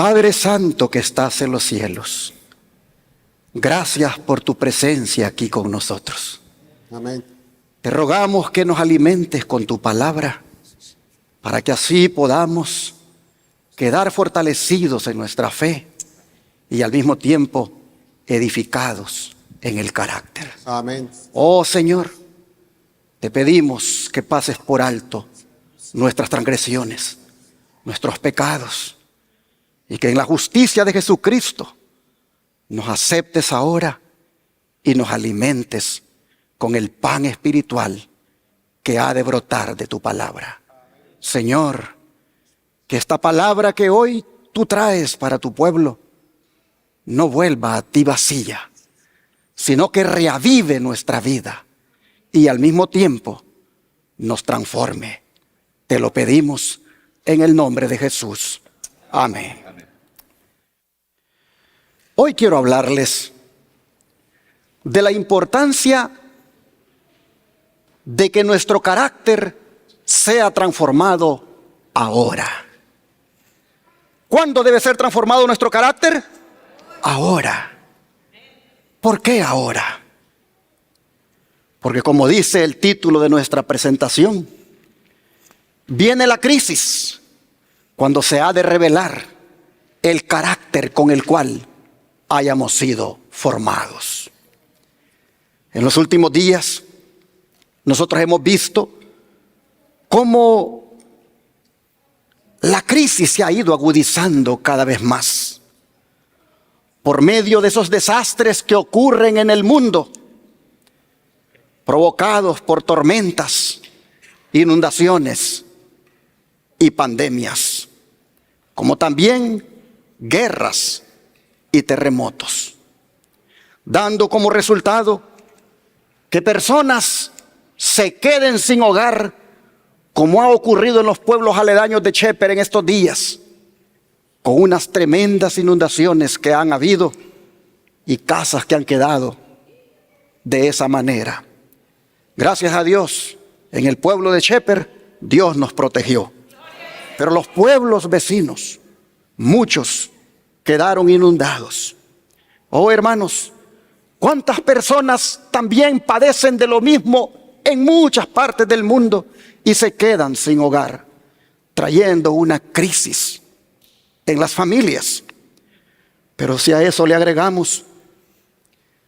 Padre Santo que estás en los cielos, gracias por tu presencia aquí con nosotros. Amén. Te rogamos que nos alimentes con tu palabra, para que así podamos quedar fortalecidos en nuestra fe y al mismo tiempo edificados en el carácter. Amén. Oh Señor, te pedimos que pases por alto nuestras transgresiones, nuestros pecados, y que en la justicia de Jesucristo nos aceptes ahora y nos alimentes con el pan espiritual que ha de brotar de tu palabra. Señor, que esta palabra que hoy tú traes para tu pueblo no vuelva a ti vacía, sino que reavive nuestra vida y al mismo tiempo nos transforme. Te lo pedimos en el nombre de Jesús. Amén. Hoy quiero hablarles de la importancia de que nuestro carácter sea transformado ahora. ¿Cuándo debe ser transformado nuestro carácter? Ahora. ¿Por qué ahora? Porque como dice el título de nuestra presentación, viene la crisis cuando se ha de revelar el carácter con el cual hayamos sido formados. En los últimos días, nosotros hemos visto cómo la crisis se ha ido agudizando cada vez más por medio de esos desastres que ocurren en el mundo, provocados por tormentas, inundaciones y pandemias, como también guerras y terremotos, dando como resultado que personas se queden sin hogar, como ha ocurrido en los pueblos aledaños de Sheper en estos días, con unas tremendas inundaciones que han habido y casas que han quedado de esa manera. Gracias a Dios, en el pueblo de Sheper, Dios nos protegió. Pero los pueblos vecinos, muchos quedaron inundados. Oh hermanos, ¿cuántas personas también padecen de lo mismo en muchas partes del mundo y se quedan sin hogar, trayendo una crisis en las familias? Pero si a eso le agregamos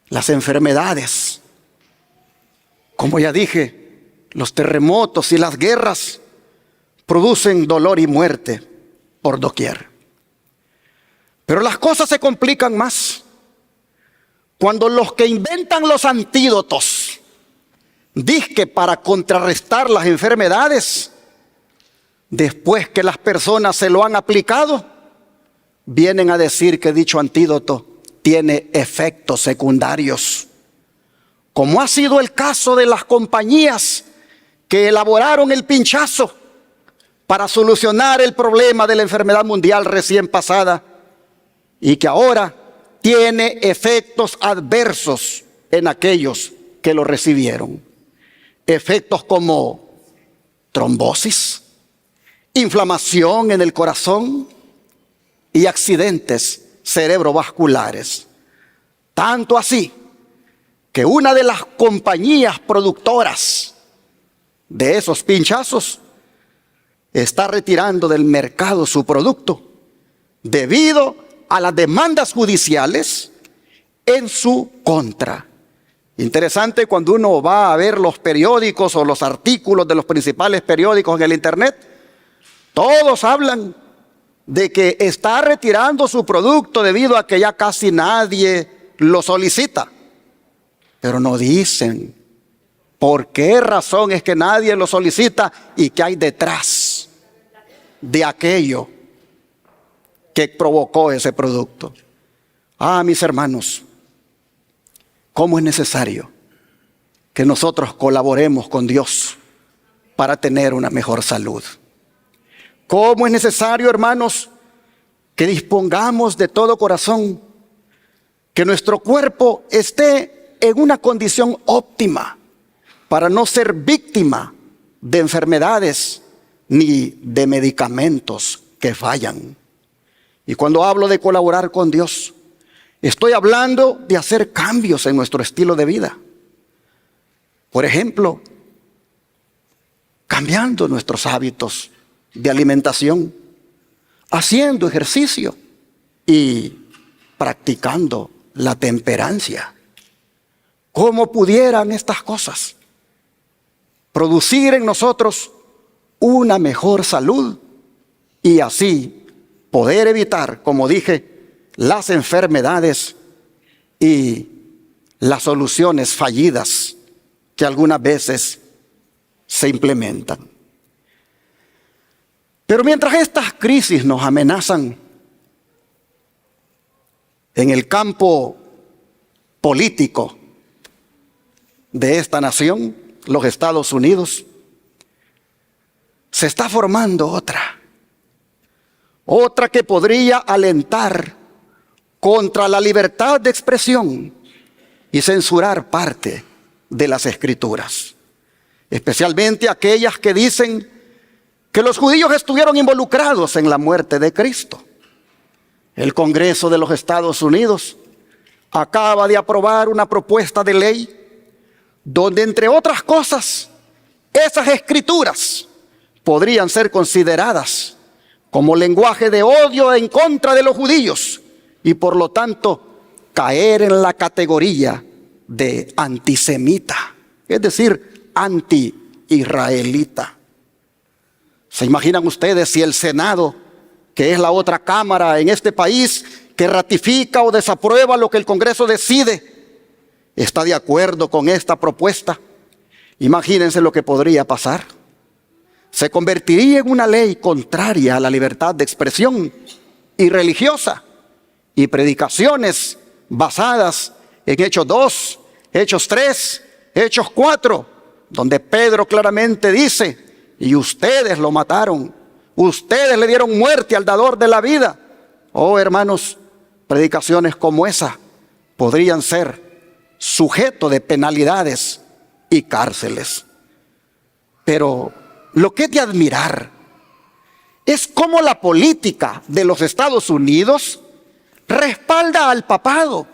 las enfermedades, como ya dije, los terremotos y las guerras producen dolor y muerte por doquier. Pero las cosas se complican más cuando los que inventan los antídotos, dizque para contrarrestar las enfermedades, después que las personas se lo han aplicado, vienen a decir que dicho antídoto tiene efectos secundarios, como ha sido el caso de las compañías que elaboraron el pinchazo para solucionar el problema de la enfermedad mundial recién pasada y que ahora tiene efectos adversos en aquellos que lo recibieron. Efectos como trombosis, inflamación en el corazón y accidentes cerebrovasculares. Tanto así que una de las compañías productoras de esos pinchazos está retirando del mercado su producto debido a las demandas judiciales en su contra. Interesante cuando uno va a ver los periódicos o los artículos de los principales periódicos en el internet, todos hablan de que está retirando su producto debido a que ya casi nadie lo solicita. Pero no dicen por qué razón es que nadie lo solicita y qué hay detrás de aquello que provocó ese producto. Mis hermanos, ¿cómo es necesario que nosotros colaboremos con Dios para tener una mejor salud? ¿Cómo es necesario, hermanos, que dispongamos de todo corazón que nuestro cuerpo esté en una condición óptima para no ser víctima de enfermedades ni de medicamentos que fallan? Y cuando hablo de colaborar con Dios, estoy hablando de hacer cambios en nuestro estilo de vida. Por ejemplo, cambiando nuestros hábitos de alimentación, haciendo ejercicio y practicando la temperancia. ¿Cómo pudieran estas cosas producir en nosotros una mejor salud y así poder evitar, como dije, las enfermedades y las soluciones fallidas que algunas veces se implementan? Pero mientras estas crisis nos amenazan en el campo político de esta nación, los Estados Unidos, se está formando otra que podría alentar contra la libertad de expresión y censurar parte de las Escrituras, especialmente aquellas que dicen que los judíos estuvieron involucrados en la muerte de Cristo. El Congreso de los Estados Unidos acaba de aprobar una propuesta de ley donde, entre otras cosas, esas escrituras podrían ser consideradas como lenguaje de odio en contra de los judíos y por lo tanto caer en la categoría de antisemita, es decir, anti-israelita. ¿Se imaginan ustedes si el Senado, que es la otra cámara en este país que ratifica o desaprueba lo que el Congreso decide, está de acuerdo con esta propuesta? Imagínense lo que podría pasar. Se convertiría en una ley contraria a la libertad de expresión y religiosa, y predicaciones basadas en Hechos 2, Hechos 3, Hechos 4, donde Pedro claramente dice: y ustedes lo mataron, ustedes le dieron muerte al dador de la vida. Oh, hermanos, predicaciones como esa podrían ser sujeto de penalidades y cárceles. Pero lo que es de admirar es cómo la política de los Estados Unidos respalda al papado,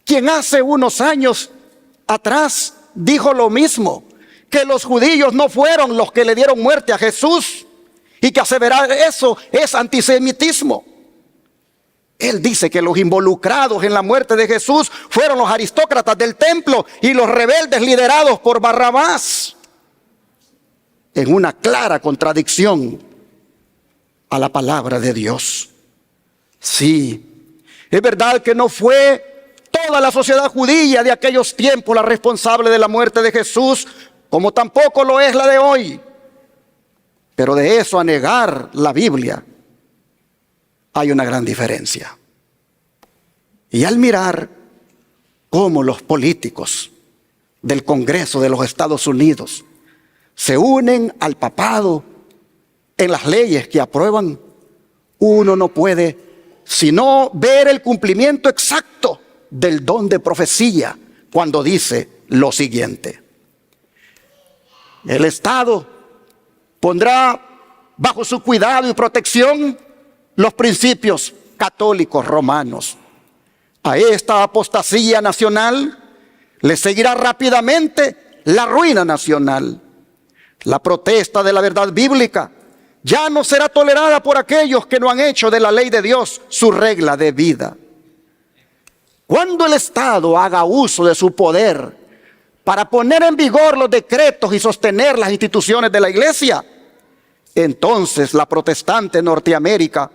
quien hace unos años atrás dijo lo mismo, que los judíos no fueron los que le dieron muerte a Jesús, y que aseverar eso es antisemitismo. Él dice que los involucrados en la muerte de Jesús fueron los aristócratas del templo y los rebeldes liderados por Barrabás, en una clara contradicción a la palabra de Dios. Sí, es verdad que no fue toda la sociedad judía de aquellos tiempos la responsable de la muerte de Jesús, como tampoco lo es la de hoy. Pero de eso a negar la Biblia hay una gran diferencia. Y al mirar cómo los políticos del Congreso de los Estados Unidos se unen al papado en las leyes que aprueban, uno no puede sino ver el cumplimiento exacto del don de profecía cuando dice lo siguiente: el Estado pondrá bajo su cuidado y protección los principios católicos romanos. A esta apostasía nacional le seguirá rápidamente la ruina nacional. La protesta de la verdad bíblica ya no será tolerada por aquellos que no han hecho de la ley de Dios su regla de vida. Cuando el Estado haga uso de su poder para poner en vigor los decretos y sostener las instituciones de la iglesia, entonces la protestante Norteamérica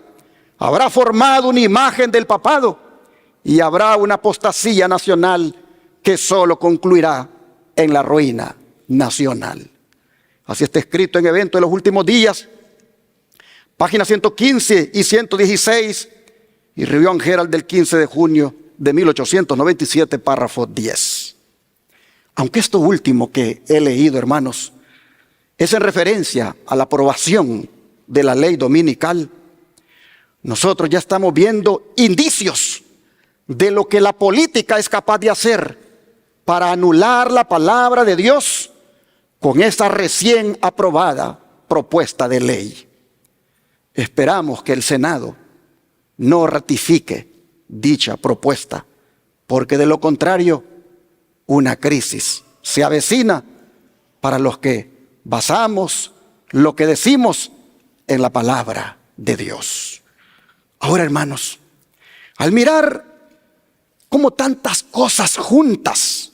habrá formado una imagen del papado y habrá una apostasía nacional que solo concluirá en la ruina nacional. Así está escrito en Evento de los Últimos Días, páginas 115 y 116, y Review and Herald del 15 de junio de 1897, párrafo 10. Aunque esto último que he leído, hermanos, es en referencia a la aprobación de la ley dominical, nosotros ya estamos viendo indicios de lo que la política es capaz de hacer para anular la palabra de Dios con esa recién aprobada propuesta de ley. Esperamos que el Senado no ratifique dicha propuesta, porque de lo contrario, una crisis se avecina para los que basamos lo que decimos en la palabra de Dios. Ahora, hermanos, al mirar cómo tantas cosas juntas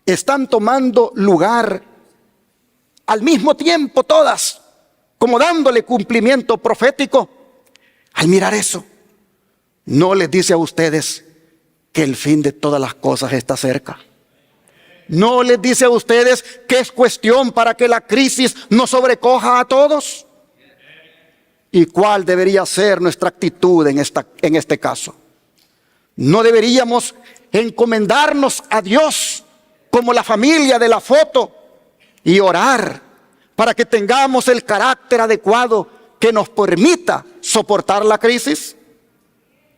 están tomando lugar al mismo tiempo, todas, como dándole cumplimiento profético, al mirar eso, ¿no les dice a ustedes que el fin de todas las cosas está cerca? ¿No les dice a ustedes que es cuestión para que la crisis nos sobrecoja a todos? ¿Y cuál debería ser nuestra actitud en este caso? ¿No deberíamos encomendarnos a Dios como la familia de la foto y orar para que tengamos el carácter adecuado que nos permita soportar la crisis?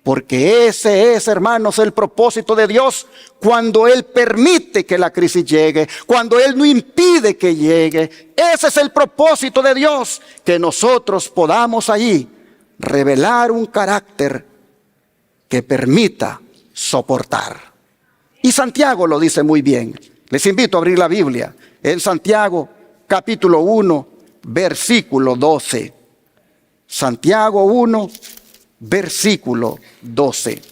Porque ese es, hermanos, el propósito de Dios cuando Él permite que la crisis llegue, cuando Él no impide que llegue. Ese es el propósito de Dios, que nosotros podamos allí revelar un carácter que permita soportar. Y Santiago lo dice muy bien. Les invito a abrir la Biblia en Santiago capítulo 1, versículo 12. Santiago 1, versículo 12.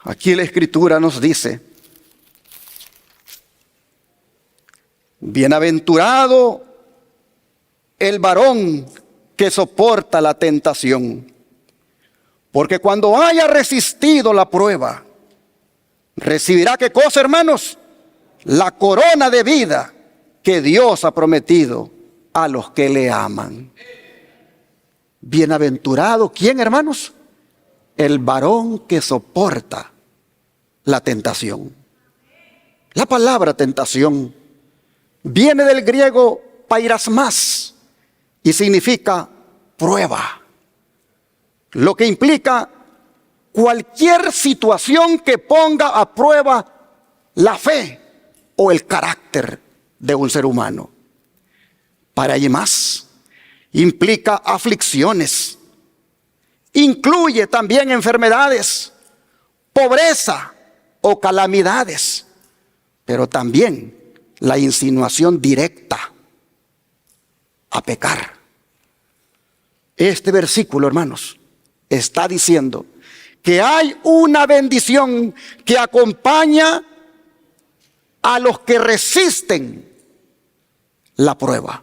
Aquí la Escritura nos dice: bienaventurado el varón que soporta la tentación, porque cuando haya resistido la prueba, recibirá, ¿qué cosa, hermanos? La corona de vida que Dios ha prometido a los que le aman. Bienaventurado, ¿quién, hermanos? El varón que soporta la tentación. La palabra tentación viene del griego pairasmás y significa prueba, lo que implica cualquier situación que ponga a prueba la fe o el carácter de un ser humano. Para allí más, implica aflicciones, incluye también enfermedades, pobreza o calamidades, pero también la insinuación directa a pecar. Este versículo, hermanos, está diciendo que hay una bendición que acompaña a los que resisten la prueba,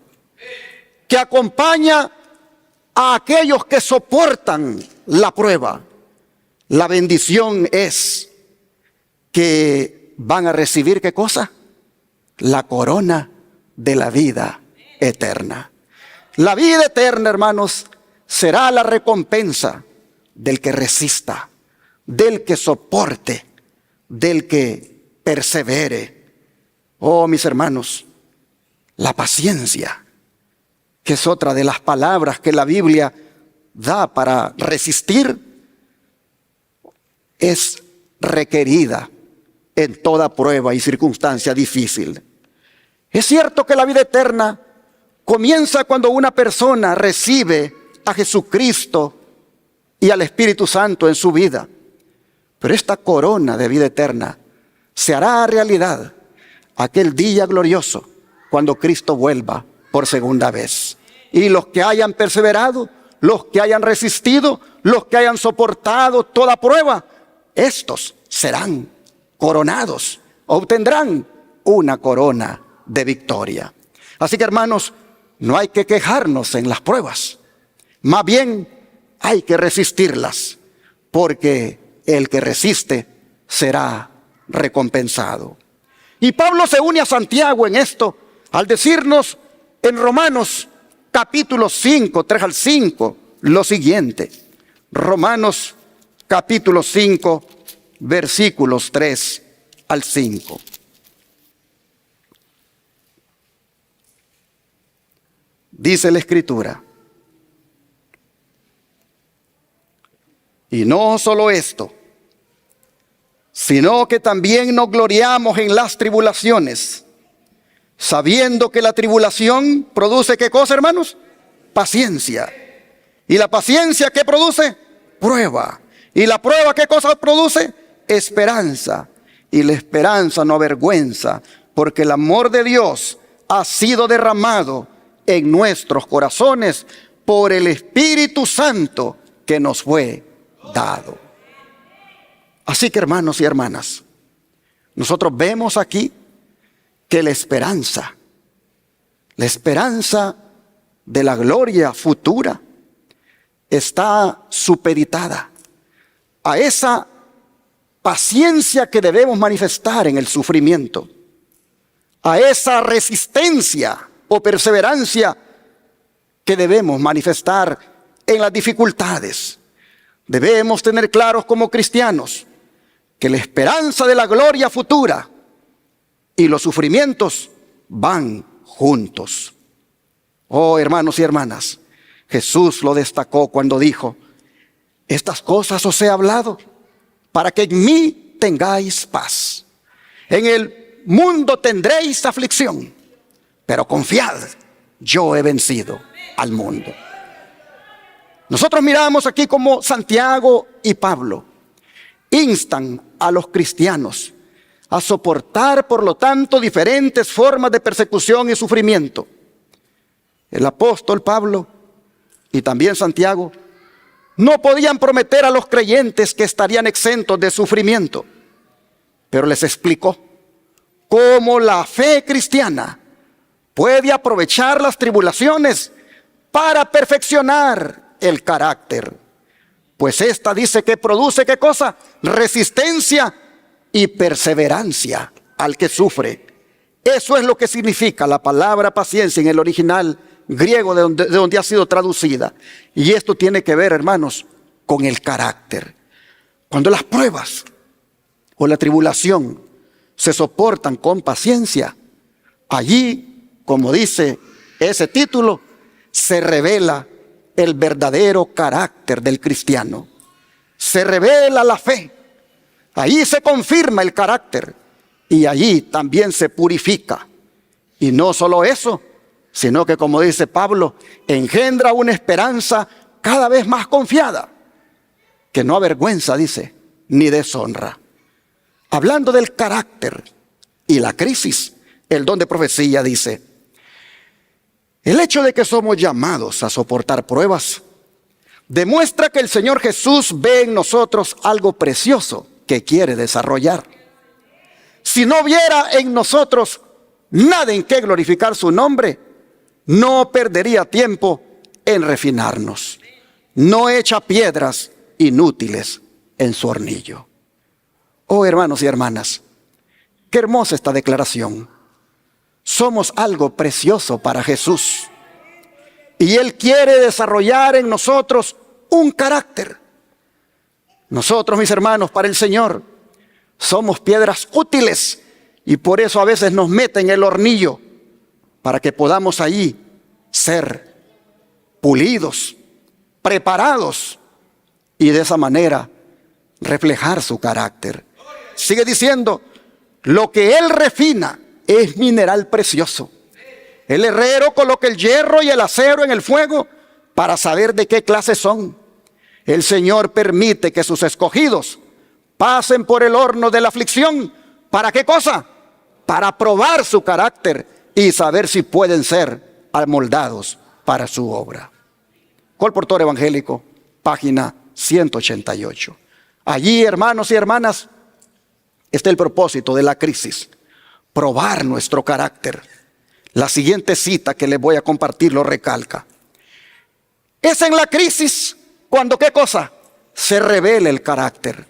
que acompaña a aquellos que soportan la prueba. La bendición es que van a recibir, ¿qué cosa? La corona de la vida eterna. La vida eterna, hermanos, será la recompensa del que resista, del que soporte, del que persevere. Oh, mis hermanos, la paciencia, que es otra de las palabras que la Biblia da para resistir, es requerida en toda prueba y circunstancia difícil. Es cierto que la vida eterna comienza cuando una persona recibe a Jesucristo y al Espíritu Santo en su vida. Pero esta corona de vida eterna se hará realidad aquel día glorioso cuando Cristo vuelva por segunda vez. Y los que hayan perseverado, los que hayan resistido, los que hayan soportado toda prueba, estos serán coronados, obtendrán una corona de victoria. Así que, hermanos, no hay que quejarnos en las pruebas, más bien hay que resistirlas, porque el que resiste será recompensado. Y Pablo se une a Santiago en esto al decirnos en Romanos capítulo 5, 3 al 5, lo siguiente. Romanos capítulo 5, versículos 3 al 5. Dice la Escritura: y no solo esto, sino que también nos gloriamos en las tribulaciones, sabiendo que la tribulación produce ¿qué cosa, hermanos? Paciencia. ¿Y la paciencia qué produce? Prueba. ¿Y la prueba qué cosa produce? Esperanza. Y la esperanza no avergüenza, porque el amor de Dios ha sido derramado en nuestros corazones por el Espíritu Santo que nos fue dado. Así que, hermanos y hermanas, nosotros vemos aquí que la esperanza de la gloria futura está supeditada a esa paciencia que debemos manifestar en el sufrimiento, a esa resistencia o perseverancia que debemos manifestar en las dificultades. Debemos tener claros como cristianos que la esperanza de la gloria futura y los sufrimientos van juntos. Oh, hermanos y hermanas, Jesús lo destacó cuando dijo: estas cosas os he hablado para que en mí tengáis paz. En el mundo tendréis aflicción, pero confiad, yo he vencido al mundo. Nosotros miramos aquí como Santiago y Pablo instan a los cristianos a soportar, por lo tanto, diferentes formas de persecución y sufrimiento. El apóstol Pablo y también Santiago no podían prometer a los creyentes que estarían exentos de sufrimiento, pero les explicó cómo la fe cristiana puede aprovechar las tribulaciones para perfeccionar el carácter. Pues esta dice que produce ¿qué cosa? Resistencia y perseverancia al que sufre. Eso es lo que significa la palabra paciencia en el original griego de donde ha sido traducida. Y esto tiene que ver, hermanos, con el carácter. Cuando las pruebas o la tribulación se soportan con paciencia, allí, como dice ese título, se revela el verdadero carácter del cristiano. Se revela la fe. Ahí se confirma el carácter y allí también se purifica. Y no solo eso, sino que, como dice Pablo, engendra una esperanza cada vez más confiada, que no avergüenza, dice, ni deshonra. Hablando del carácter y la crisis, el don de profecía dice: el hecho de que somos llamados a soportar pruebas demuestra que el Señor Jesús ve en nosotros algo precioso que quiere desarrollar. Si no viera en nosotros nada en que glorificar su nombre, no perdería tiempo en refinarnos. No echa piedras inútiles en su hornillo. Oh, hermanos y hermanas, qué hermosa esta declaración. Somos algo precioso para Jesús. Y Él quiere desarrollar en nosotros un carácter. Nosotros, mis hermanos, para el Señor, somos piedras útiles. Y por eso a veces nos mete en el hornillo, para que podamos ahí ser pulidos, preparados, y de esa manera reflejar su carácter. Sigue diciendo: lo que Él refina es mineral precioso. El herrero coloca el hierro y el acero en el fuego para saber de qué clase son. El Señor permite que sus escogidos pasen por el horno de la aflicción. ¿Para qué cosa? Para probar su carácter y saber si pueden ser amoldados para su obra. Colportor Evangélico, página 188. Allí, hermanos y hermanas, está el propósito de la crisis: probar nuestro carácter. La siguiente cita que les voy a compartir lo recalca. Es en la crisis cuando ¿qué cosa? Se revela el carácter.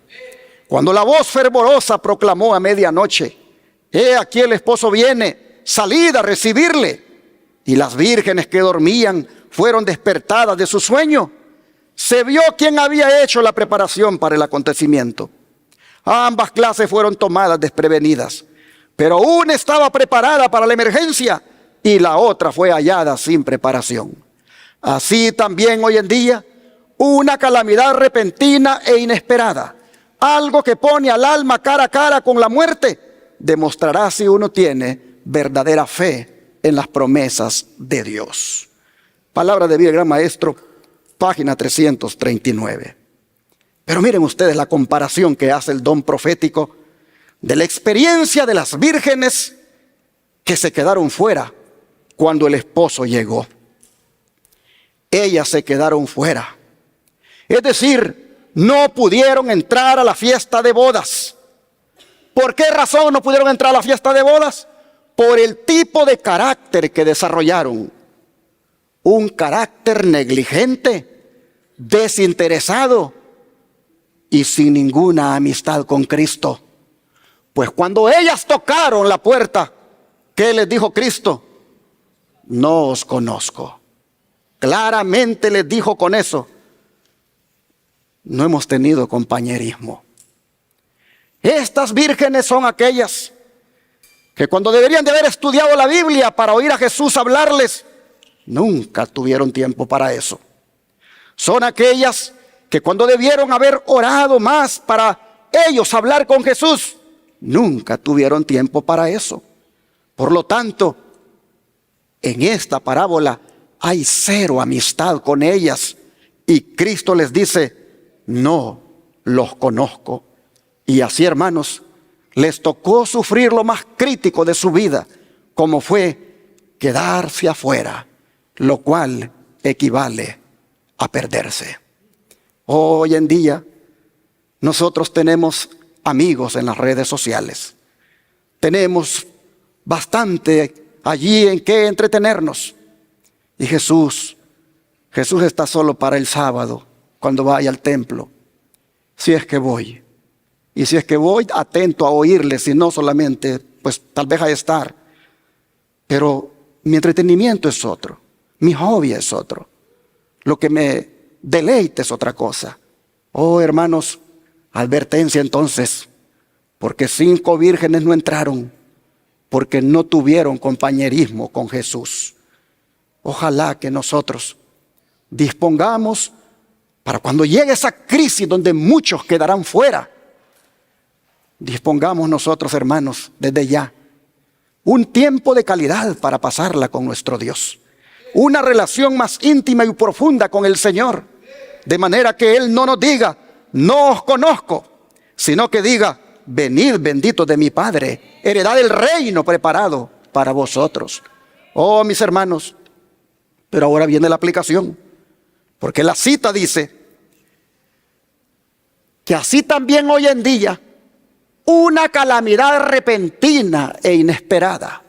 Cuando la voz fervorosa proclamó a medianoche: he aquí el esposo viene, salid a recibirle. Y las vírgenes que dormían fueron despertadas de su sueño. Se vio quién había hecho la preparación para el acontecimiento. Ambas clases fueron tomadas desprevenidas, pero una estaba preparada para la emergencia y la otra fue hallada sin preparación. Así también hoy en día, una calamidad repentina e inesperada, algo que pone al alma cara a cara con la muerte, demostrará si uno tiene verdadera fe en las promesas de Dios. Palabra de vida, gran maestro, página 339. Pero miren ustedes la comparación que hace el don profético de la experiencia de las vírgenes que se quedaron fuera cuando el esposo llegó. Ellas se quedaron fuera. Es decir, no pudieron entrar a la fiesta de bodas. ¿Por qué razón no pudieron entrar a la fiesta de bodas? Por el tipo de carácter que desarrollaron. Un carácter negligente, desinteresado y sin ninguna amistad con Cristo. Pues cuando ellas tocaron la puerta, ¿qué les dijo Cristo? No os conozco. Claramente les dijo con eso. No hemos tenido compañerismo. Estas vírgenes son aquellas que cuando deberían de haber estudiado la Biblia para oír a Jesús hablarles, nunca tuvieron tiempo para eso. Son aquellas que cuando debieron haber orado más para ellos hablar con Jesús, nunca tuvieron tiempo para eso. Por lo tanto, en esta parábola hay cero amistad con ellas y Cristo les dice, no los conozco. Y así, hermanos, les tocó sufrir lo más crítico de su vida, como fue quedarse afuera, lo cual equivale a perderse. Hoy en día, nosotros tenemos amigos en las redes sociales. Tenemos bastante allí en qué entretenernos. Y Jesús está solo para el sábado, cuando vaya al templo. Si es que voy. Y si es que voy, atento a oírle, si no solamente, pues tal vez a estar. Pero mi entretenimiento es otro. Mi hobby es otro. Lo que me deleita es otra cosa. Oh, hermanos, advertencia entonces. Porque 5 vírgenes no entraron. Porque no tuvieron compañerismo con Jesús. Ojalá que nosotros dispongamos para cuando llegue esa crisis donde muchos quedarán fuera. Dispongamos nosotros, hermanos, desde ya, un tiempo de calidad para pasarla con nuestro Dios. Una relación más íntima y profunda con el Señor. De manera que Él no nos diga, no os conozco, sino que diga, venid benditos de mi Padre, heredad el reino preparado para vosotros. Oh, mis hermanos, pero ahora viene la aplicación. Porque la cita dice que así también hoy en día, una calamidad repentina e inesperada,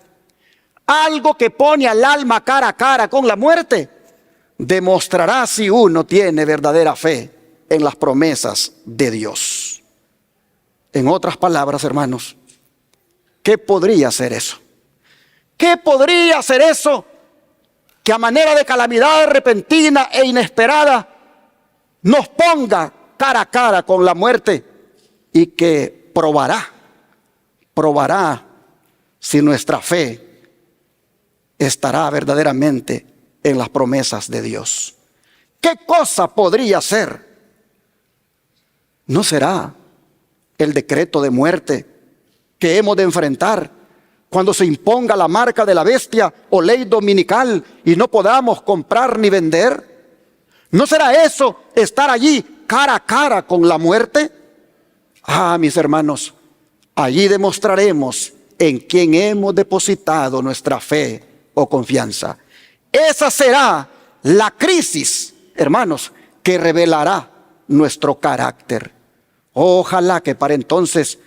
algo que pone al alma cara a cara con la muerte, demostrará si uno tiene verdadera fe en las promesas de Dios. En otras palabras, hermanos, ¿qué podría ser eso? ¿Qué podría ser eso que a manera de calamidad repentina e inesperada nos ponga cara a cara con la muerte y que probará si nuestra fe estará verdaderamente en las promesas de Dios? ¿Qué cosa podría ser? ¿No será el decreto de muerte que hemos de enfrentar cuando se imponga la marca de la bestia o ley dominical y no podamos comprar ni vender? ¿No será eso estar allí cara a cara con la muerte? Ah, mis hermanos, allí demostraremos en quién hemos depositado nuestra fe o confianza. Esa será la crisis, hermanos, que revelará nuestro carácter. Ojalá que para entonces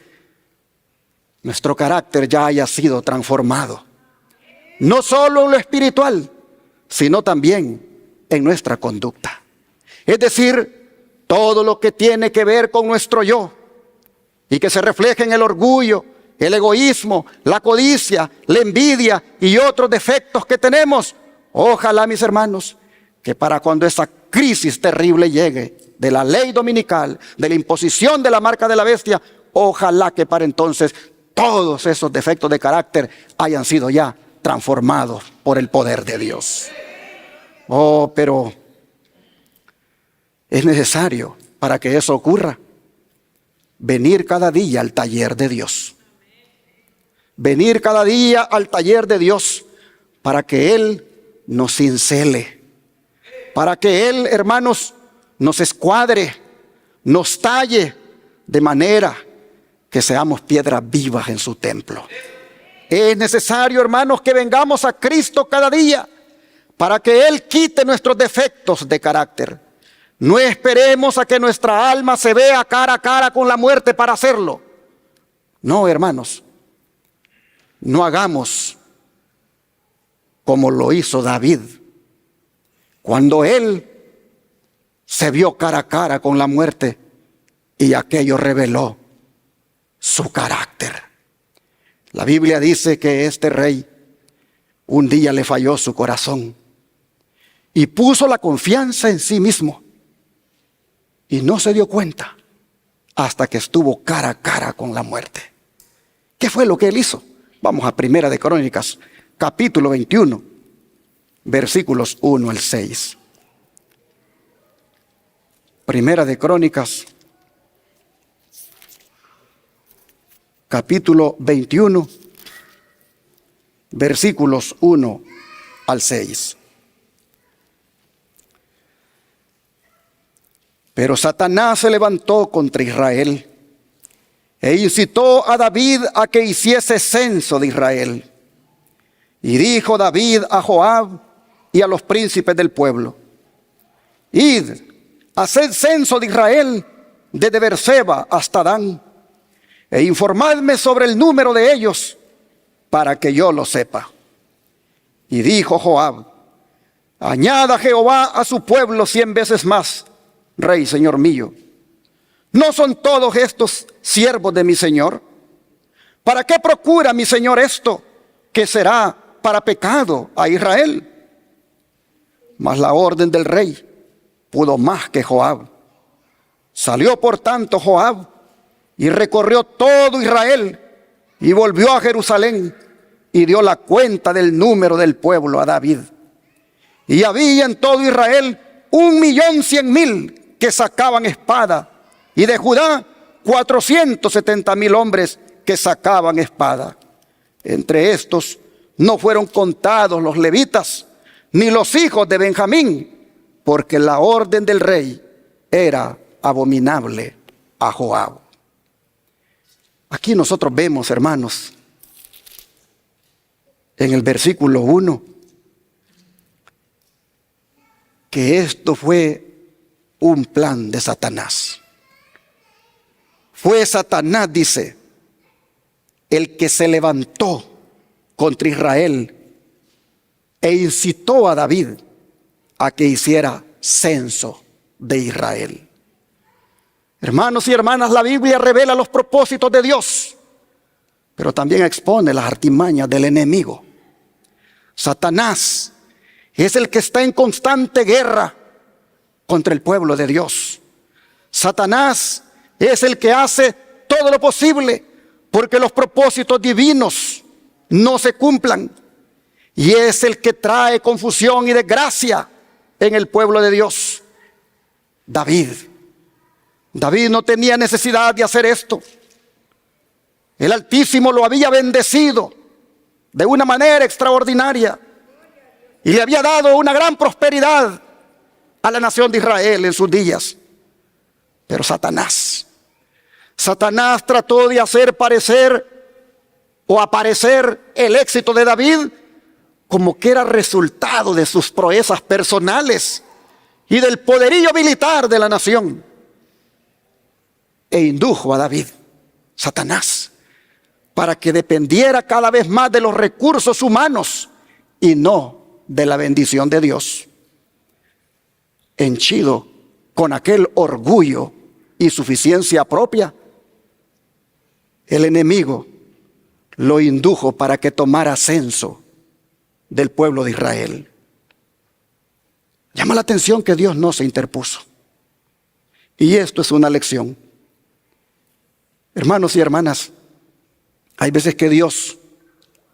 nuestro carácter ya haya sido transformado. No solo en lo espiritual, sino también en nuestra conducta. Es decir, todo lo que tiene que ver con nuestro yo y que se refleja en el orgullo, el egoísmo, la codicia, la envidia y otros defectos que tenemos. Ojalá, mis hermanos, que para cuando esa crisis terrible llegue de la ley dominical, de la imposición de la marca de la bestia, ojalá que para entonces todos esos defectos de carácter hayan sido ya transformados por el poder de Dios. Oh, pero es necesario para que eso ocurra venir cada día al taller de Dios. venir cada día al taller de Dios para que Él nos cincele, para que Él, hermanos, nos escuadre, nos talle de manera que seamos piedras vivas en su templo. Es necesario, hermanos, que vengamos a Cristo cada día para que Él quite nuestros defectos de carácter. No esperemos a que nuestra alma se vea cara a cara con la muerte para hacerlo. No, hermanos, no hagamos como lo hizo David, cuando él se vio cara a cara con la muerte y aquello reveló su carácter. La Biblia dice que este rey un día le falló su corazón y puso la confianza en sí mismo y no se dio cuenta hasta que estuvo cara a cara con la muerte. ¿Qué fue lo que él hizo? Vamos a Primera de Crónicas, capítulo 21, versículos 1 al 6. Primera de Crónicas, capítulo 21, versículos 1 al 6. Pero Satanás se levantó contra Israel e incitó a David a que hiciese censo de Israel. Y dijo David a Joab y a los príncipes del pueblo: id, haced censo de Israel desde Beerseba hasta Dan, e informadme sobre el número de ellos, para que yo lo sepa. Y dijo Joab: añada Jehová a su pueblo 100 veces más, rey, señor mío. ¿No son todos estos siervos de mi señor? ¿Para qué procura mi señor esto, que será para pecado a Israel? Mas la orden del rey pudo más que Joab. Salió por tanto Joab y recorrió todo Israel y volvió a Jerusalén y dio la cuenta del número del pueblo a David. Y había en todo Israel 1.100.000 que sacaban espada, y de Judá 470.000 hombres que sacaban espada. Entre estos no fueron contados los levitas, ni los hijos de Benjamín, porque la orden del rey era abominable a Joab. Aquí nosotros vemos, hermanos, en el versículo 1, que esto fue un plan de Satanás. Fue Satanás, dice, el que se levantó contra Israel e incitó a David a que hiciera censo de Israel. Hermanos y hermanas, la Biblia revela los propósitos de Dios, pero también expone las artimañas del enemigo. Satanás es el que está en constante guerra contra el pueblo de Dios. Satanás es el que hace todo lo posible porque los propósitos divinos no se cumplan, y es el que trae confusión y desgracia en el pueblo de Dios. David no tenía necesidad de hacer esto. El Altísimo lo había bendecido de una manera extraordinaria y le había dado una gran prosperidad a la nación de Israel en sus días. Pero Satanás trató de hacer aparecer el éxito de David como que era resultado de sus proezas personales y del poderío militar de la nación. E indujo a David, Satanás, para que dependiera cada vez más de los recursos humanos y no de la bendición de Dios. Henchido con aquel orgullo y suficiencia propia, el enemigo lo indujo para que tomara censo del pueblo de Israel. Llama la atención que Dios no se interpuso. Y esto es una lección. Hermanos y hermanas, hay veces que Dios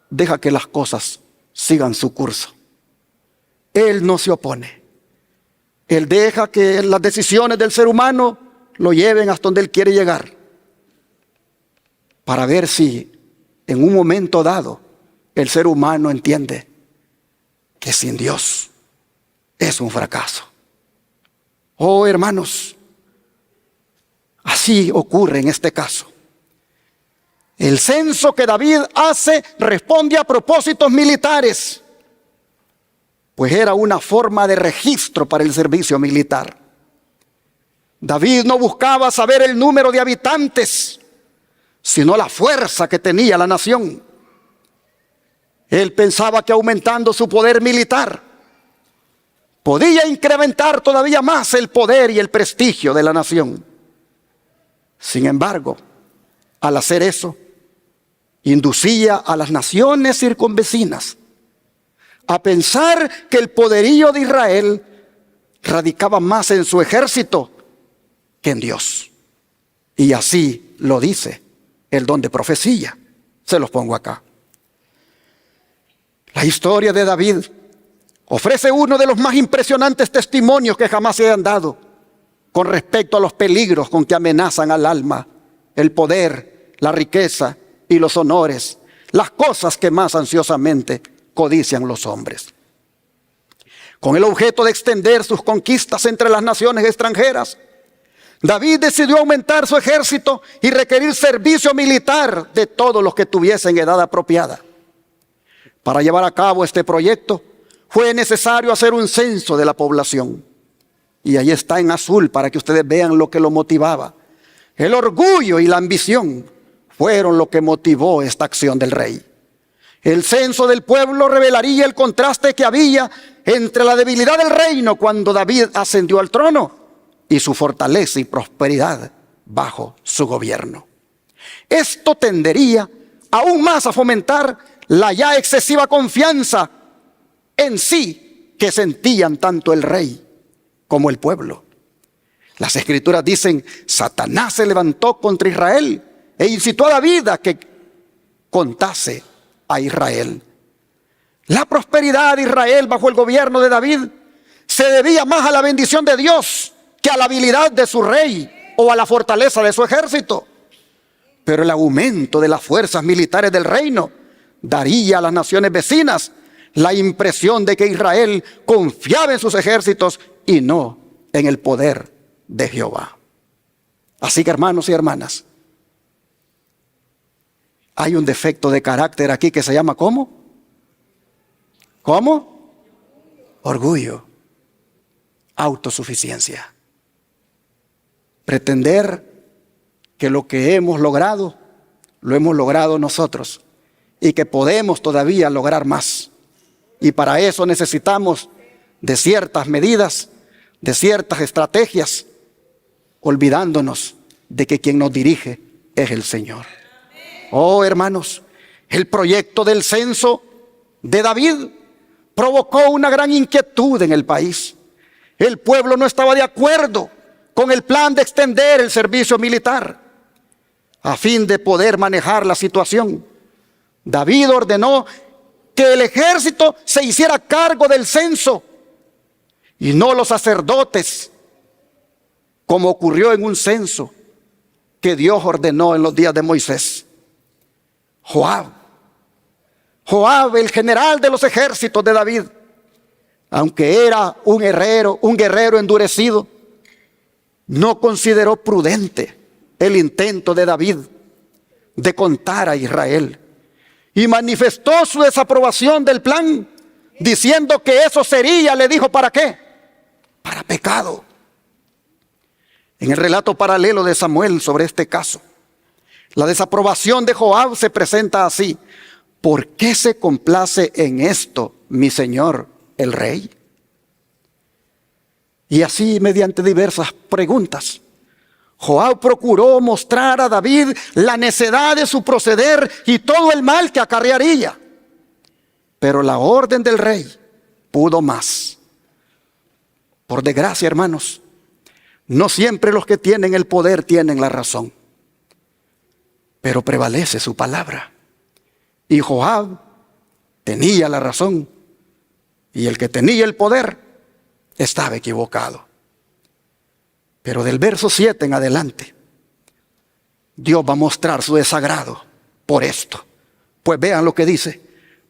deja que las cosas sigan su curso. Él no se opone. Él deja que las decisiones del ser humano lo lleven hasta donde Él quiere llegar, para ver si en un momento dado, el ser humano entiende que sin Dios es un fracaso. Oh, hermanos, así ocurre en este caso. El censo que David hace responde a propósitos militares, pues era una forma de registro para el servicio militar. David no buscaba saber el número de habitantes, sino la fuerza que tenía la nación. Él pensaba que aumentando su poder militar, podía incrementar todavía más el poder y el prestigio de la nación. Sin embargo, al hacer eso, inducía a las naciones circunvecinas a pensar que el poderío de Israel radicaba más en su ejército que en Dios. Y así lo dice el don de profecía. Se los pongo acá. La historia de David ofrece uno de los más impresionantes testimonios que jamás se han dado con respecto a los peligros con que amenazan al alma, el poder, la riqueza y los honores, las cosas que más ansiosamente codician los hombres. Con el objeto de extender sus conquistas entre las naciones extranjeras, David decidió aumentar su ejército y requerir servicio militar de todos los que tuviesen edad apropiada. Para llevar a cabo este proyecto, fue necesario hacer un censo de la población. Y ahí está en azul para que ustedes vean lo que lo motivaba. El orgullo y la ambición fueron lo que motivó esta acción del rey. El censo del pueblo revelaría el contraste que había entre la debilidad del reino cuando David ascendió al trono y su fortaleza y prosperidad bajo su gobierno. Esto tendería aún más a fomentar la ya excesiva confianza en sí que sentían tanto el rey como el pueblo. Las escrituras dicen: Satanás se levantó contra Israel e incitó a David a que contase a Israel. La prosperidad de Israel bajo el gobierno de David se debía más a la bendición de Dios que a la habilidad de su rey o a la fortaleza de su ejército. Pero el aumento de las fuerzas militares del reino daría a las naciones vecinas la impresión de que Israel confiaba en sus ejércitos y no en el poder de Jehová. Así que, hermanos y hermanas, hay un defecto de carácter aquí que se llama ¿cómo? ¿Cómo? Orgullo, autosuficiencia. Pretender que lo que hemos logrado, lo hemos logrado nosotros y que podemos todavía lograr más. Y para eso necesitamos de ciertas medidas, de ciertas estrategias, olvidándonos de que quien nos dirige es el Señor. Oh, hermanos, el proyecto del censo de David provocó una gran inquietud en el país. El pueblo no estaba de acuerdo con el plan de extender el servicio militar. A fin de poder manejar la situación, David ordenó que el ejército se hiciera cargo del censo y no los sacerdotes, como ocurrió en un censo que Dios ordenó en los días de Moisés. Joab, el general de los ejércitos de David, aunque era un guerrero endurecido, no consideró prudente el intento de David de contar a Israel y manifestó su desaprobación del plan, diciendo que eso sería, le dijo, ¿para qué? Para pecado. En el relato paralelo de Samuel sobre este caso, la desaprobación de Joab se presenta así: ¿por qué se complace en esto mi señor el rey? Y así, mediante diversas preguntas, Joab procuró mostrar a David la necedad de su proceder y todo el mal que acarrearía. Pero la orden del rey pudo más. Por desgracia, hermanos, no siempre los que tienen el poder tienen la razón, pero prevalece su palabra. Y Joab tenía la razón, y el que tenía el poder estaba equivocado. Pero del verso 7 en adelante, Dios va a mostrar su desagrado por esto. Pues vean lo que dice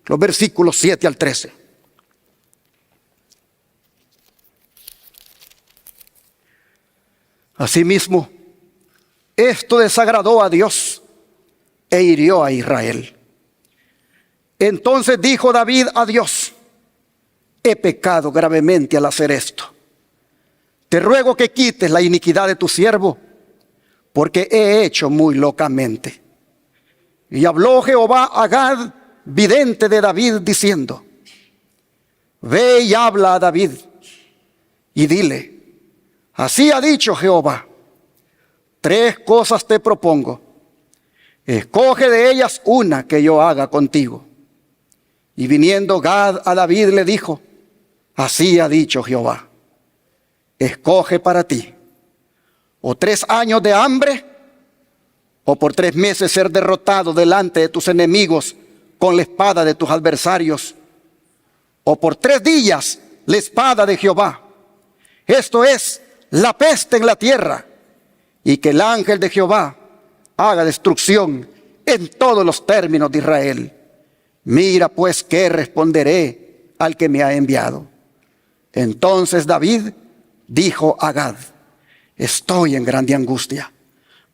los versículos 7 al 13. Asimismo, esto desagradó a Dios e hirió a Israel. Entonces dijo David a Dios: he pecado gravemente al hacer esto. Te ruego que quites la iniquidad de tu siervo, porque he hecho muy locamente. Y habló Jehová a Gad, vidente de David, diciendo: ve y habla a David y dile: así ha dicho Jehová, 3 cosas te propongo. Escoge de ellas una que yo haga contigo. Y viniendo Gad a David le dijo: así ha dicho Jehová, escoge para ti, o 3 años de hambre, o por 3 meses ser derrotado delante de tus enemigos con la espada de tus adversarios, o por 3 días la espada de Jehová, esto es, la peste en la tierra, y que el ángel de Jehová haga destrucción en todos los términos de Israel. Mira pues qué responderé al que me ha enviado. Entonces David dijo a Gad: estoy en grande angustia.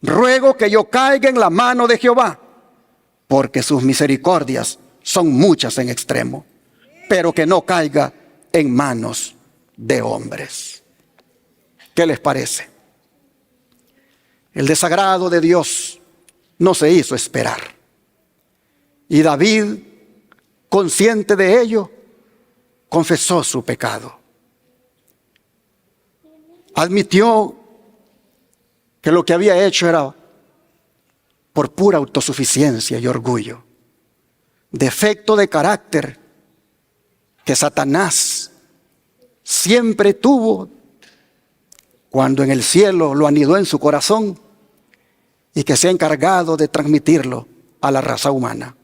Ruego que yo caiga en la mano de Jehová, porque sus misericordias son muchas en extremo, pero que no caiga en manos de hombres. ¿Qué les parece? El desagrado de Dios no se hizo esperar. Y David, consciente de ello, confesó su pecado. Admitió que lo que había hecho era por pura autosuficiencia y orgullo, defecto de carácter que Satanás siempre tuvo cuando en el cielo lo anidó en su corazón y que se ha encargado de transmitirlo a la raza humana.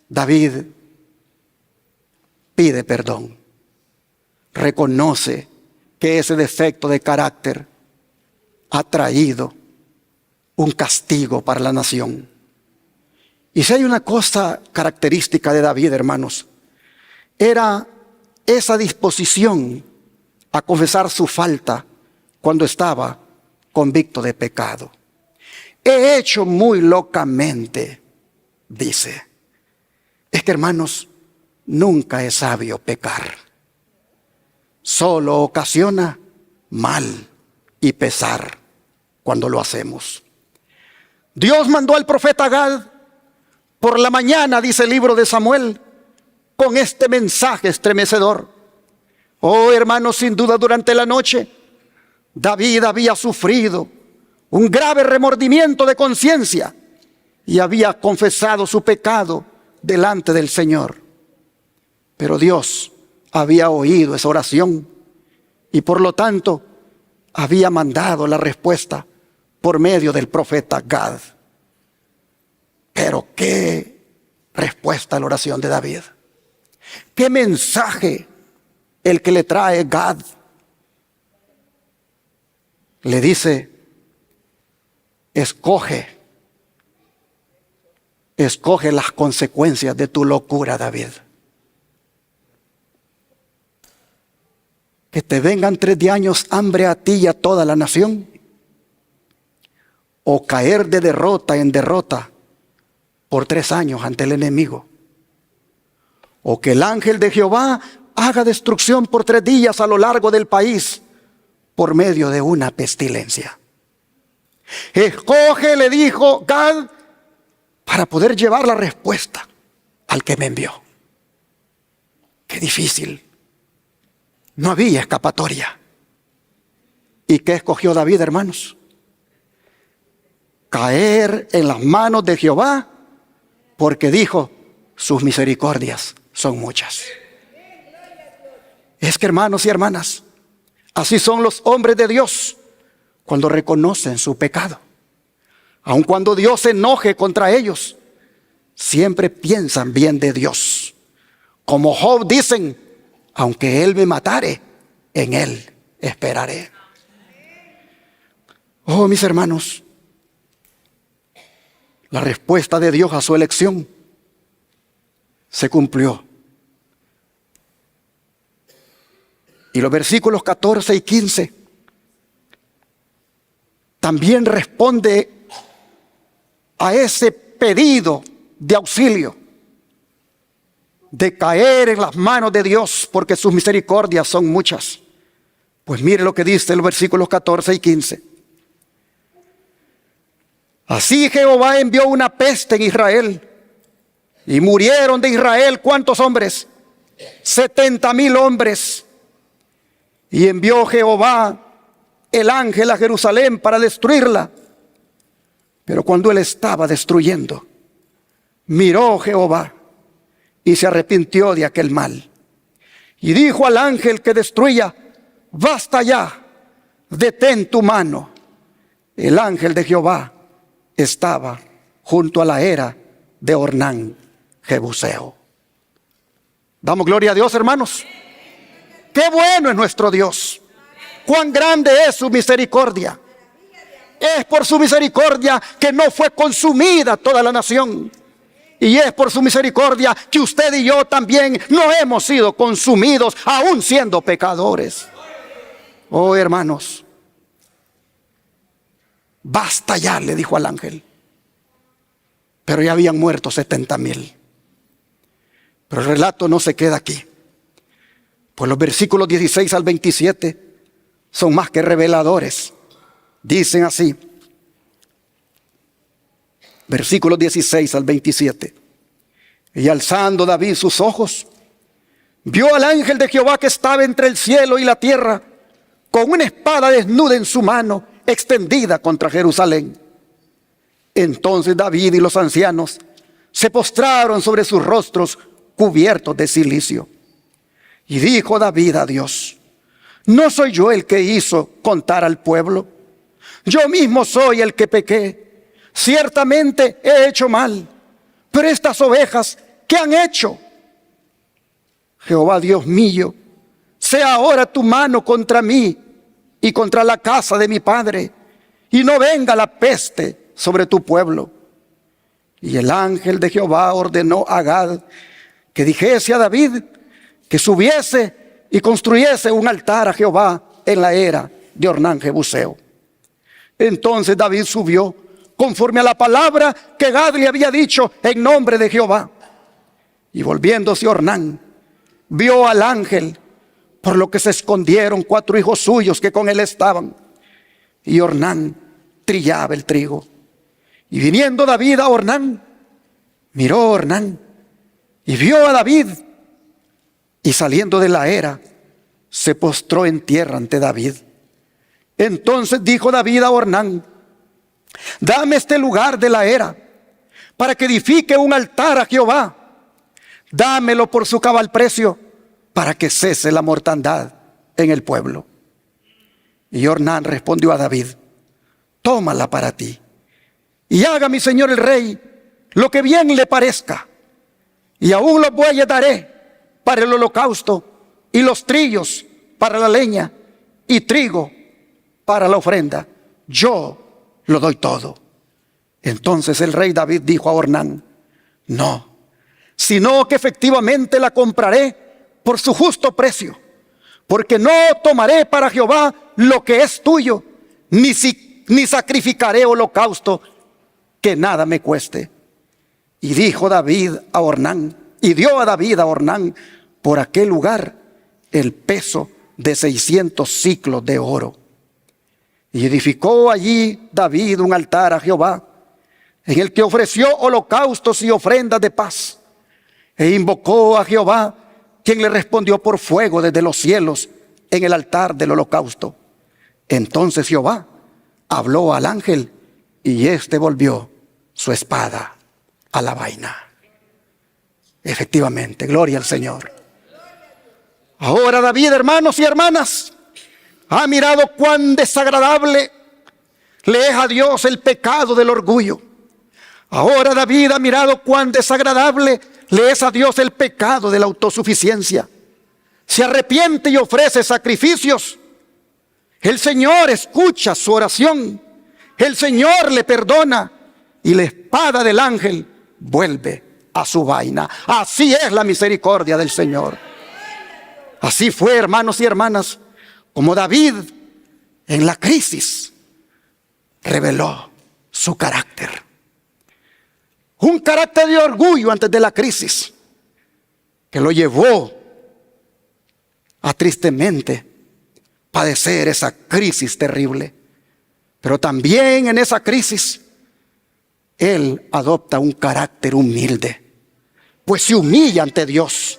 David pide perdón, reconoce que ese defecto de carácter ha traído un castigo para la nación. Y si hay una cosa característica de David, hermanos, era esa disposición a confesar su falta cuando estaba convicto de pecado. He hecho muy locamente, dice. Es que, hermanos, nunca es sabio pecar. Solo ocasiona mal y pesar cuando lo hacemos. Dios mandó al profeta Gad por la mañana, dice el libro de Samuel, con este mensaje estremecedor. Oh, hermanos, sin duda durante la noche David había sufrido un grave remordimiento de conciencia y había confesado su pecado delante del Señor. Pero Dios había oído esa oración y por lo tanto había mandado la respuesta por medio del profeta Gad. Pero qué respuesta a la oración de David. Qué mensaje el que le trae Gad. Le dice: escoge las consecuencias de tu locura, David. Que te vengan 3 años hambre a ti y a toda la nación, o caer de derrota en derrota por 3 años ante el enemigo, o que el ángel de Jehová haga destrucción por 3 días a lo largo del país por medio de una pestilencia. Escoge, le dijo Gad, para poder llevar la respuesta al que me envió. Qué difícil. No había escapatoria. ¿Y qué escogió David, hermanos? Caer en las manos de Jehová, porque dijo: sus misericordias son muchas. Es que, hermanos y hermanas, así son los hombres de Dios cuando reconocen su pecado. Aun cuando Dios se enoje contra ellos, siempre piensan bien de Dios. Como Job dicen: aunque Él me matare, en Él esperaré. Oh, mis hermanos, La respuesta de Dios a su elección se cumplió. Y los versículos 14 y 15 también responde a ese pedido de auxilio, de caer en las manos de Dios, porque sus misericordias son muchas. Pues mire lo que dice los versículos 14 y 15. Así Jehová envió una peste en Israel, y murieron de Israel, ¿cuántos hombres? 70,000 hombres. Y envió Jehová el ángel a Jerusalén para destruirla. Pero cuando él estaba destruyendo, miró Jehová y se arrepintió de aquel mal. Y dijo al ángel que destruía: basta ya, detén tu mano. El ángel de Jehová estaba junto a la era de Ornán Jebuseo. Damos gloria a Dios, hermanos. Qué bueno es nuestro Dios. Cuán grande es su misericordia. Es por su misericordia que no fue consumida toda la nación. Y es por su misericordia que usted y yo también no hemos sido consumidos, aún siendo pecadores. Oh, hermanos, basta ya, le dijo al ángel. Pero ya habían muerto 70,000. Pero el relato no se queda aquí. Pues los versículos 16 al 27 son más que reveladores. Dicen así, versículos 16 al 27. Y alzando David sus ojos, vio al ángel de Jehová que estaba entre el cielo y la tierra, con una espada desnuda en su mano, extendida contra Jerusalén. Entonces David y los ancianos se postraron sobre sus rostros cubiertos de cilicio. Y dijo David a Dios: ¿no soy yo el que hizo contar al pueblo? Yo mismo soy el que pequé. Ciertamente he hecho mal. Pero estas ovejas, ¿qué han hecho? Jehová Dios mío, sea ahora tu mano contra mí y contra la casa de mi padre, y no venga la peste sobre tu pueblo. Y el ángel de Jehová ordenó a Gad que dijese a David que subiese y construyese un altar a Jehová en la era de Ornán Jebuseo. Entonces David subió conforme a la palabra que Gad le había dicho en nombre de Jehová. Y volviéndose Ornán, vio al ángel, por lo que se escondieron 4 hijos suyos que con él estaban. Y Ornán trillaba el trigo. Y viniendo David a Ornán, miró Ornán y vio a David. Y saliendo de la era, se postró en tierra ante David. Entonces dijo David a Ornán: dame este lugar de la era, para que edifique un altar a Jehová. Dámelo por su cabal precio, para que cese la mortandad en el pueblo. Y Ornán respondió a David: tómala para ti, y haga mi señor el rey lo que bien le parezca. Y aún los bueyes daré para el holocausto, y los trillos para la leña, y trigo para la ofrenda. Yo lo doy todo. Entonces el rey David dijo a Ornán: no, sino que efectivamente la compraré por su justo precio, porque no tomaré para Jehová lo que es tuyo, ni sacrificaré holocausto que nada me cueste. Y dijo David a Ornán, y dio a David a Ornán por aquel lugar el peso de 600 siclos de oro. Y edificó allí David un altar a Jehová, en el que ofreció holocaustos y ofrendas de paz. E invocó a Jehová, quien le respondió por fuego desde los cielos en el altar del holocausto. Entonces Jehová habló al ángel, y éste volvió su espada a la vaina. Efectivamente, gloria al Señor. Ahora David, hermanos y hermanas, ha mirado cuán desagradable le es a Dios el pecado del orgullo. Ahora David ha mirado cuán desagradable le es a Dios el pecado de la autosuficiencia. Se arrepiente y ofrece sacrificios. El Señor escucha su oración. El Señor le perdona y la espada del ángel vuelve a su vaina. Así es la misericordia del Señor. Así fue, hermanos y hermanas, como David en la crisis reveló su carácter. Un carácter de orgullo antes de la crisis que lo llevó a tristemente padecer esa crisis terrible. Pero también en esa crisis él adopta un carácter humilde, pues se humilla ante Dios.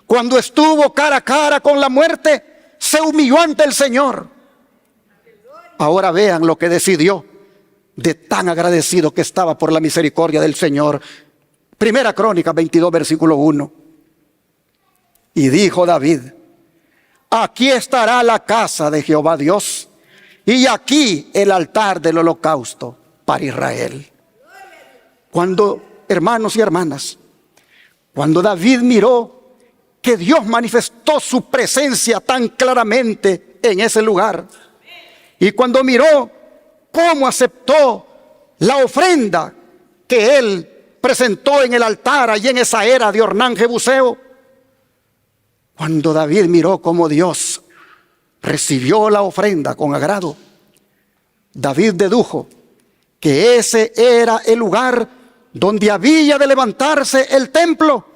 Cuando estuvo cara a cara con la muerte, se humilló ante el Señor. Ahora vean lo que decidió, de tan agradecido que estaba por la misericordia del Señor. Primera Crónica 22, versículo 1. Y dijo David: aquí estará la casa de Jehová Dios, y aquí el altar del holocausto para Israel. Cuando, hermanos y hermanas, cuando David miró que Dios manifestó su presencia tan claramente en ese lugar, y cuando miró cómo aceptó la ofrenda que él presentó en el altar allí en esa era de Ornán Jebuseo, cuando David miró cómo Dios recibió la ofrenda con agrado, David dedujo que ese era el lugar donde había de levantarse el templo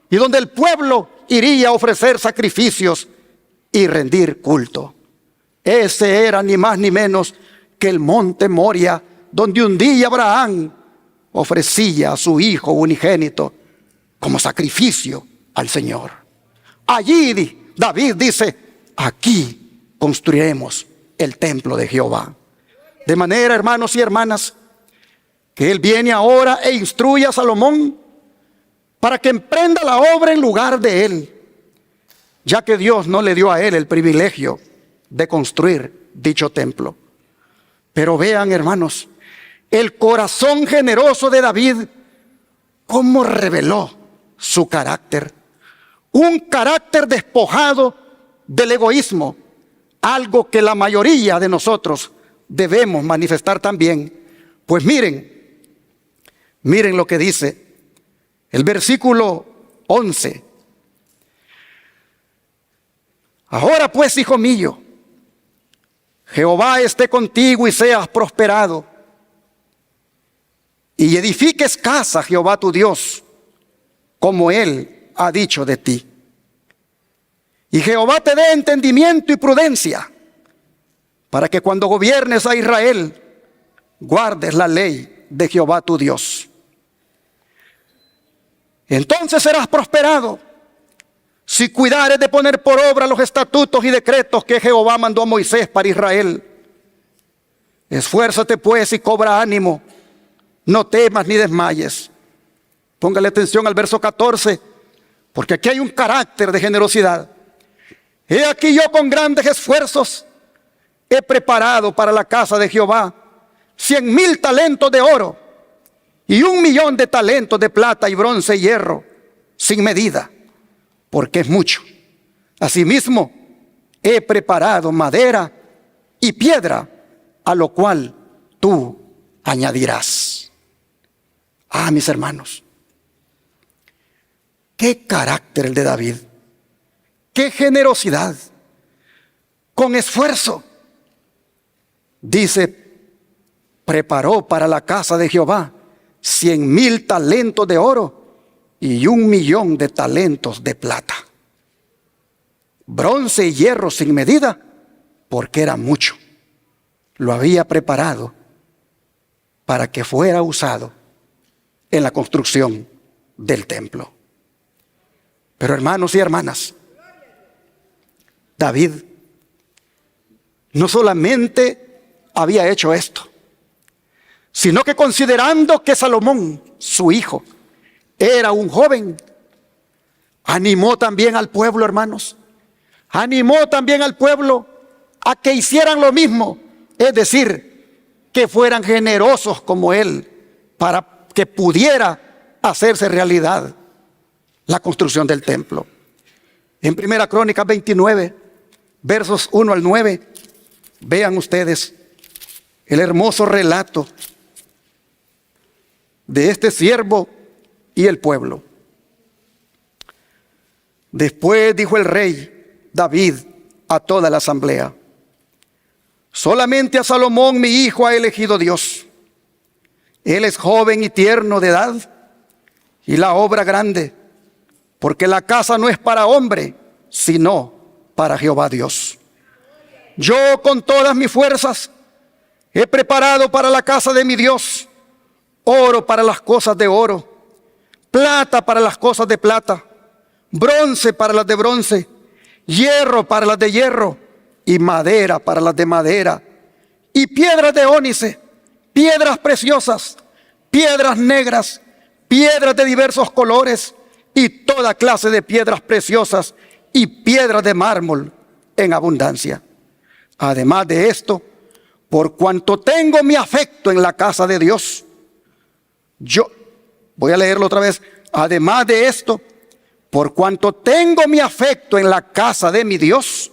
y donde el pueblo iría a ofrecer sacrificios y rendir culto. Ese era ni más ni menos que el monte Moria, donde un día Abraham ofrecía a su hijo unigénito como sacrificio al Señor. Allí David dice: aquí construiremos el templo de Jehová. De manera, hermanos y hermanas, que él viene ahora e instruye a Salomón para que emprenda la obra en lugar de él, ya que Dios no le dio a él el privilegio de construir dicho templo. Pero vean, hermanos, el corazón generoso de David, cómo reveló su carácter. Un carácter despojado del egoísmo, algo que la mayoría de nosotros debemos manifestar también. Pues miren lo que dice el versículo 11. Ahora pues, hijo mío, Jehová esté contigo y seas prosperado, y edifiques casa Jehová tu Dios, como Él ha dicho de ti. Y Jehová te dé entendimiento y prudencia, para que cuando gobiernes a Israel, guardes la ley de Jehová tu Dios. Entonces serás prosperado si cuidares de poner por obra los estatutos y decretos que Jehová mandó a Moisés para Israel. Esfuérzate pues y cobra ánimo, no temas ni desmayes. Póngale atención al verso 14, porque aquí hay un carácter de generosidad. He aquí yo con grandes esfuerzos he preparado para la casa de Jehová 100,000 talentos de oro y 1,000,000 de talentos de plata y bronce y hierro sin medida, porque es mucho. Asimismo, he preparado madera y piedra, a lo cual tú añadirás. Ah, mis hermanos, qué carácter el de David, qué generosidad, con esfuerzo. Dice, preparó para la casa de Jehová 100,000 talentos de oro y 1,000,000 de talentos de plata. Bronce y hierro sin medida, porque era mucho. Lo había preparado para que fuera usado en la construcción del templo. Pero hermanos y hermanas, David no solamente había hecho esto, sino que considerando que Salomón, su hijo, era un joven, animó también al pueblo, hermanos. Animó también al pueblo a que hicieran lo mismo, es decir, que fueran generosos como él, para que pudiera hacerse realidad la construcción del templo. En Primera Crónica 29, versos 1 al 9, vean ustedes el hermoso relato de este siervo y el pueblo. Después dijo el rey David a toda la asamblea: solamente a Salomón mi hijo ha elegido Dios. Él es joven y tierno de edad, y la obra grande, porque la casa no es para hombre, sino para Jehová Dios. Yo con todas mis fuerzas he preparado para la casa de mi Dios oro para las cosas de oro, plata para las cosas de plata, bronce para las de bronce, hierro para las de hierro, y madera para las de madera, y piedras de ónice, piedras preciosas, piedras negras, piedras de diversos colores, y toda clase de piedras preciosas, y piedras de mármol en abundancia. Además de esto, por cuanto tengo mi afecto en la casa de Dios, yo, voy a leerlo otra vez, además de esto, por cuanto tengo mi afecto en la casa de mi Dios,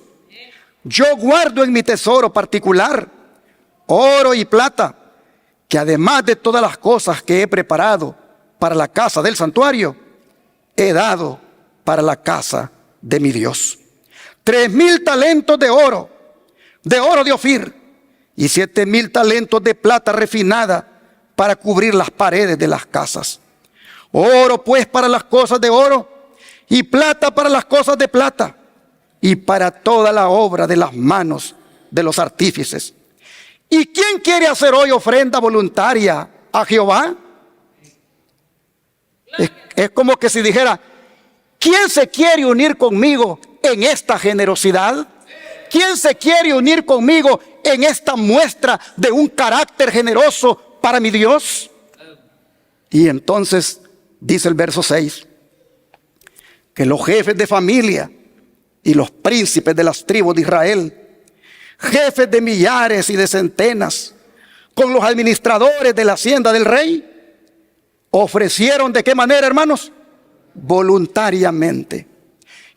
yo guardo en mi tesoro particular oro y plata, que además de todas las cosas que he preparado para la casa del santuario, he dado para la casa de mi Dios. 3,000 talentos de oro de Ofir, y 7,000 talentos de plata refinada para cubrir las paredes de las casas. Oro pues para las cosas de oro, y plata para las cosas de plata, y para toda la obra de las manos de los artífices. ¿Y quién quiere hacer hoy ofrenda voluntaria a Jehová? Es como que si dijera: ¿quién se quiere unir conmigo en esta generosidad? ¿Quién se quiere unir conmigo en esta muestra de un carácter generoso para mi Dios? Y entonces dice el verso 6, que los jefes de familia y los príncipes de las tribus de Israel, jefes de millares y de centenas, con los administradores de la hacienda del rey, ofrecieron, ¿de qué manera, hermanos? Voluntariamente.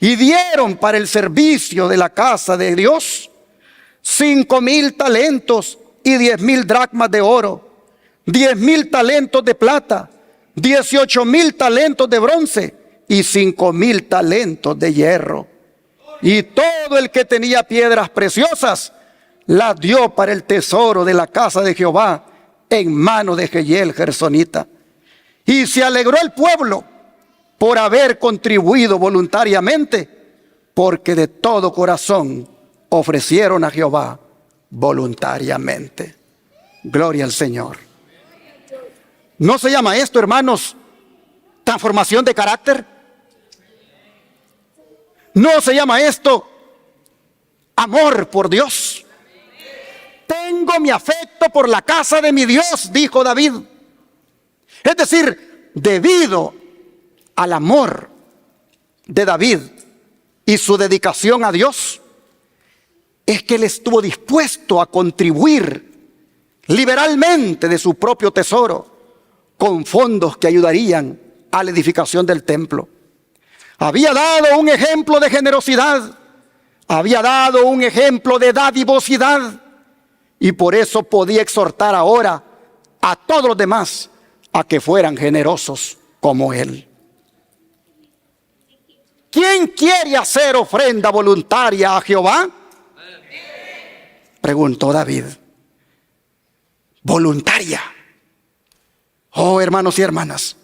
Y dieron para el servicio de la casa de Dios 5,000 talentos y 10,000 dracmas de oro, 10,000 talentos de plata, 18,000 talentos de bronce y 5,000 talentos de hierro. Y todo el que tenía piedras preciosas las dio para el tesoro de la casa de Jehová en mano de Jehiel Gersonita. Y se alegró el pueblo por haber contribuido voluntariamente, porque de todo corazón ofrecieron a Jehová voluntariamente. Gloria al Señor. ¿No se llama esto, hermanos, transformación de carácter? ¿No se llama esto amor por Dios? Tengo mi afecto por la casa de mi Dios, dijo David. Es decir, debido al amor de David y su dedicación a Dios, es que él estuvo dispuesto a contribuir liberalmente de su propio tesoro con fondos que ayudarían a la edificación del templo. Había dado un ejemplo de generosidad, había dado un ejemplo de dadivosidad, y por eso podía exhortar ahora a todos los demás a que fueran generosos como él. ¿Quién quiere hacer ofrenda voluntaria a Jehová? Preguntó David. Voluntaria. Oh, hermanos y hermanas,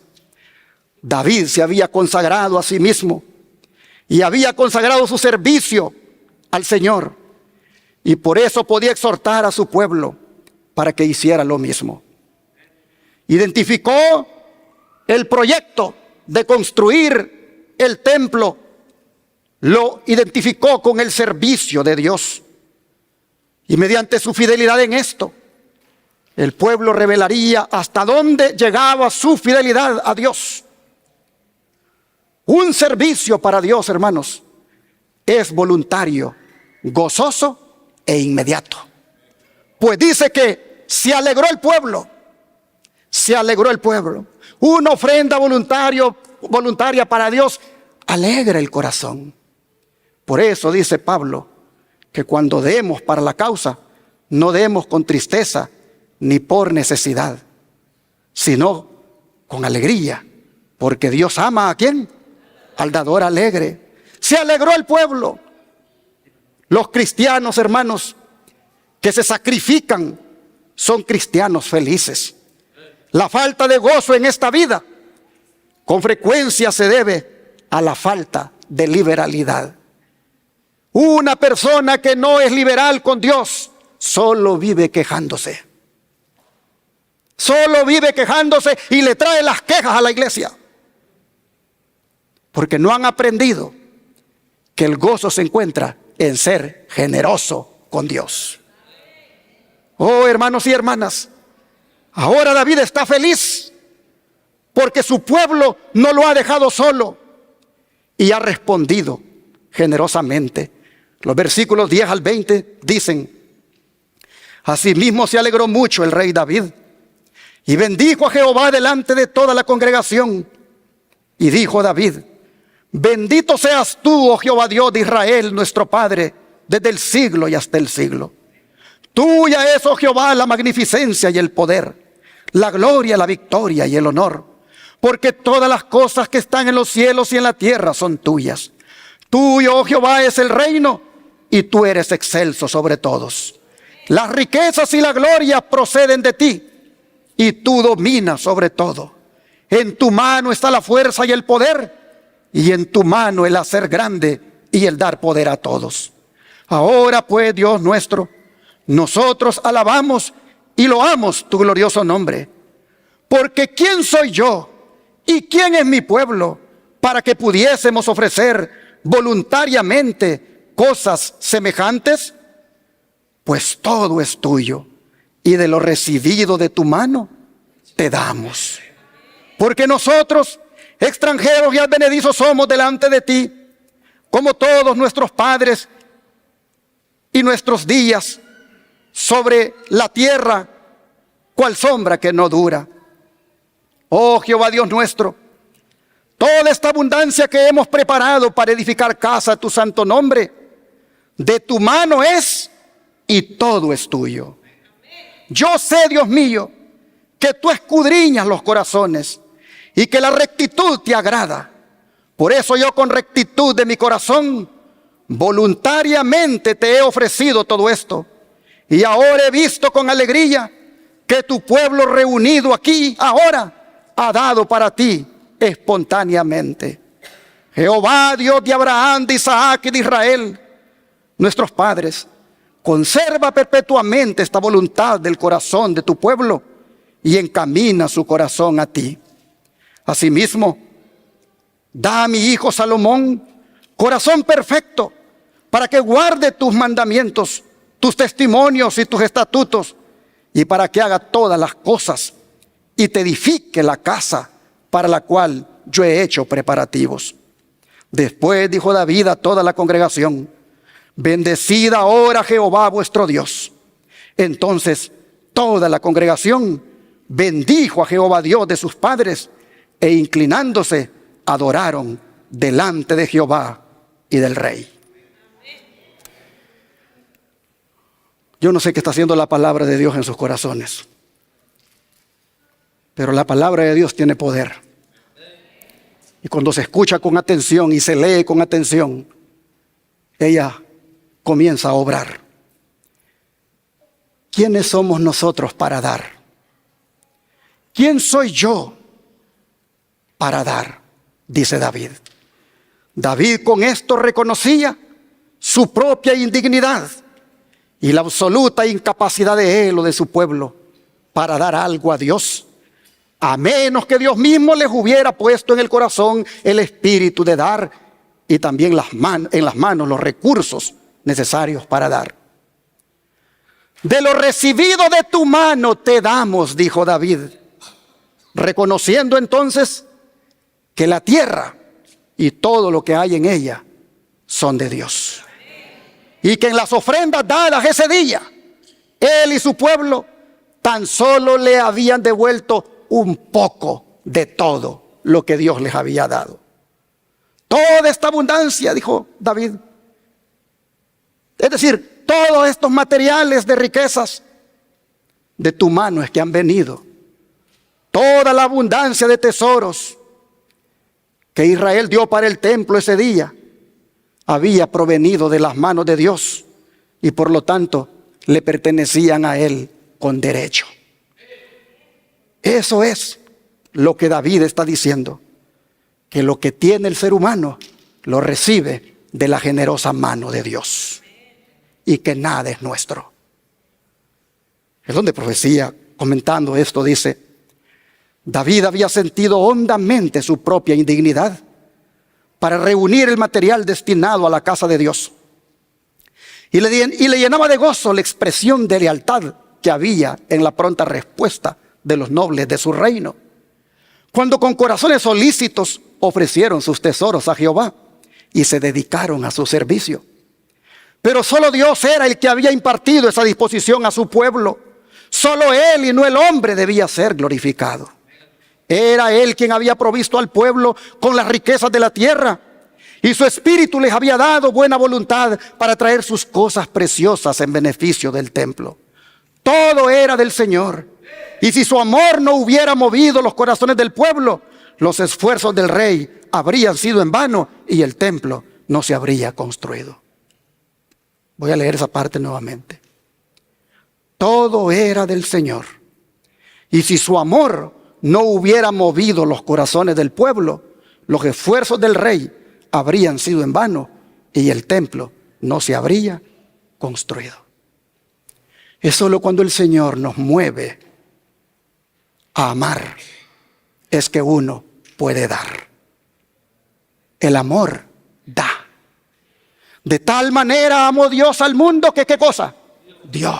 David se había consagrado a sí mismo y había consagrado su servicio al Señor, y por eso podía exhortar a su pueblo para que hiciera lo mismo. Identificó el proyecto de construir el templo, lo identificó con el servicio de Dios, y mediante su fidelidad en esto, el pueblo revelaría hasta dónde llegaba su fidelidad a Dios. Un servicio para Dios, hermanos, es voluntario, gozoso e inmediato. Pues dice que se alegró el pueblo. Se alegró el pueblo. Una ofrenda voluntaria para Dios alegra el corazón. Por eso dice Pablo que cuando demos para la causa, no demos con tristeza ni por necesidad, sino con alegría, porque Dios ama ¿a quién? Al dador alegre. Se alegró el pueblo. Los cristianos, hermanos, que se sacrifican, son cristianos felices. La falta de gozo en esta vida con frecuencia se debe a la falta de liberalidad. Una persona que no es liberal con Dios solo vive quejándose. Solo vive quejándose y le trae las quejas a la iglesia. Porque no han aprendido que el gozo se encuentra en ser generoso con Dios. Oh, hermanos y hermanas, ahora David está feliz porque su pueblo no lo ha dejado solo y ha respondido generosamente. Los versículos 10 al 20 dicen: asimismo se alegró mucho el rey David y bendijo a Jehová delante de toda la congregación. Y dijo David: bendito seas tú, oh Jehová Dios de Israel, nuestro Padre, desde el siglo y hasta el siglo. Tuya es, oh Jehová, la magnificencia y el poder, la gloria, la victoria y el honor, porque todas las cosas que están en los cielos y en la tierra son tuyas. Tuyo, oh Jehová, es el reino, y tú eres excelso sobre todos. Las riquezas y la gloria proceden de ti, y tú dominas sobre todo. En tu mano está la fuerza y el poder, y en tu mano el hacer grande y el dar poder a todos. Ahora pues, Dios nuestro, nosotros alabamos y loamos tu glorioso nombre. Porque ¿quién soy yo y quién es mi pueblo para que pudiésemos ofrecer voluntariamente cosas semejantes? Pues todo es tuyo, y de lo recibido de tu mano te damos. Porque nosotros, extranjeros y advenedizos, somos delante de ti, como todos nuestros padres, y nuestros días sobre la tierra, cual sombra que no dura. Oh Jehová Dios nuestro, toda esta abundancia que hemos preparado para edificar casa a tu santo nombre, de tu mano es, y todo es tuyo. Yo sé, Dios mío, que tú escudriñas los corazones y que la rectitud te agrada. Por eso yo, con rectitud de mi corazón, voluntariamente te he ofrecido todo esto. Y ahora he visto con alegría que tu pueblo reunido aquí ahora ha dado para ti espontáneamente. Jehová, Dios de Abraham, de Isaac y de Israel, nuestros padres, conserva perpetuamente esta voluntad del corazón de tu pueblo y encamina su corazón a ti. Asimismo, da a mi hijo Salomón corazón perfecto para que guarde tus mandamientos, tus testimonios y tus estatutos, y para que haga todas las cosas y te edifique la casa para la cual yo he hecho preparativos. Después dijo David a toda la congregación: bendecid ahora a Jehová vuestro Dios. Entonces toda la congregación bendijo a Jehová Dios de sus padres, e inclinándose adoraron delante de Jehová y del rey. Yo no sé qué está haciendo la palabra de Dios en sus corazones, pero la palabra de Dios tiene poder. Y cuando se escucha con atención y se lee con atención, ella comienza a obrar. ¿Quiénes somos nosotros para dar? ¿Quién soy yo para dar? Dice David. David con esto reconocía su propia indignidad y la absoluta incapacidad de él o de su pueblo para dar algo a Dios, a menos que Dios mismo les hubiera puesto en el corazón el espíritu de dar y también en las manos los recursos necesarios para dar. De lo recibido de tu mano te damos, dijo David, reconociendo entonces que la tierra y todo lo que hay en ella son de Dios. Y que en las ofrendas dadas ese día, él y su pueblo tan solo le habían devuelto un poco de todo lo que Dios les había dado. Toda esta abundancia, dijo David, es decir, todos estos materiales de riquezas, de tu mano es que han venido. Toda la abundancia de tesoros que Israel dio para el templo ese día había provenido de las manos de Dios y por lo tanto le pertenecían a él con derecho. Eso es lo que David está diciendo, que lo que tiene el ser humano lo recibe de la generosa mano de Dios y que nada es nuestro. Es donde profecía, comentando esto, dice: David había sentido hondamente su propia indignidad para reunir el material destinado a la casa de Dios. Y le llenaba de gozo la expresión de lealtad que había en la pronta respuesta de los nobles de su reino, cuando con corazones solícitos ofrecieron sus tesoros a Jehová y se dedicaron a su servicio. Pero solo Dios era el que había impartido esa disposición a su pueblo. Solo Él y no el hombre debía ser glorificado. Era Él quien había provisto al pueblo con las riquezas de la tierra, y su espíritu les había dado buena voluntad para traer sus cosas preciosas en beneficio del templo. Todo era del Señor, y si su amor no hubiera movido los corazones del pueblo, los esfuerzos del rey habrían sido en vano y el templo no se habría construido. Voy a leer esa parte nuevamente. Todo era del Señor, y si su amor no hubiera movido los corazones del pueblo, los esfuerzos del rey habrían sido en vano y el templo no se habría construido. Es solo cuando el Señor nos mueve a amar es que uno puede dar. El amor da. De tal manera amó Dios al mundo que ¿qué cosa? Dio.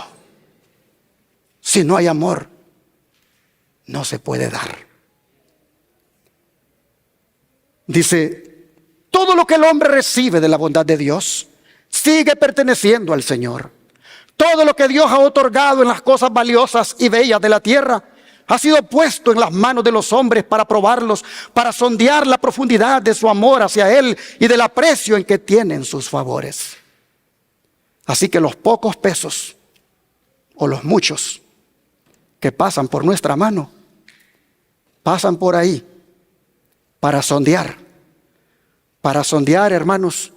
Si no hay amor, no se puede dar. Dice, todo lo que el hombre recibe de la bondad de Dios sigue perteneciendo al Señor. Todo lo que Dios ha otorgado en las cosas valiosas y bellas de la tierra ha sido puesto en las manos de los hombres para probarlos, para sondear la profundidad de su amor hacia Él y del aprecio en que tienen sus favores. Así que los pocos pesos o los muchos que pasan por nuestra mano, pasan por ahí para sondear, hermanos,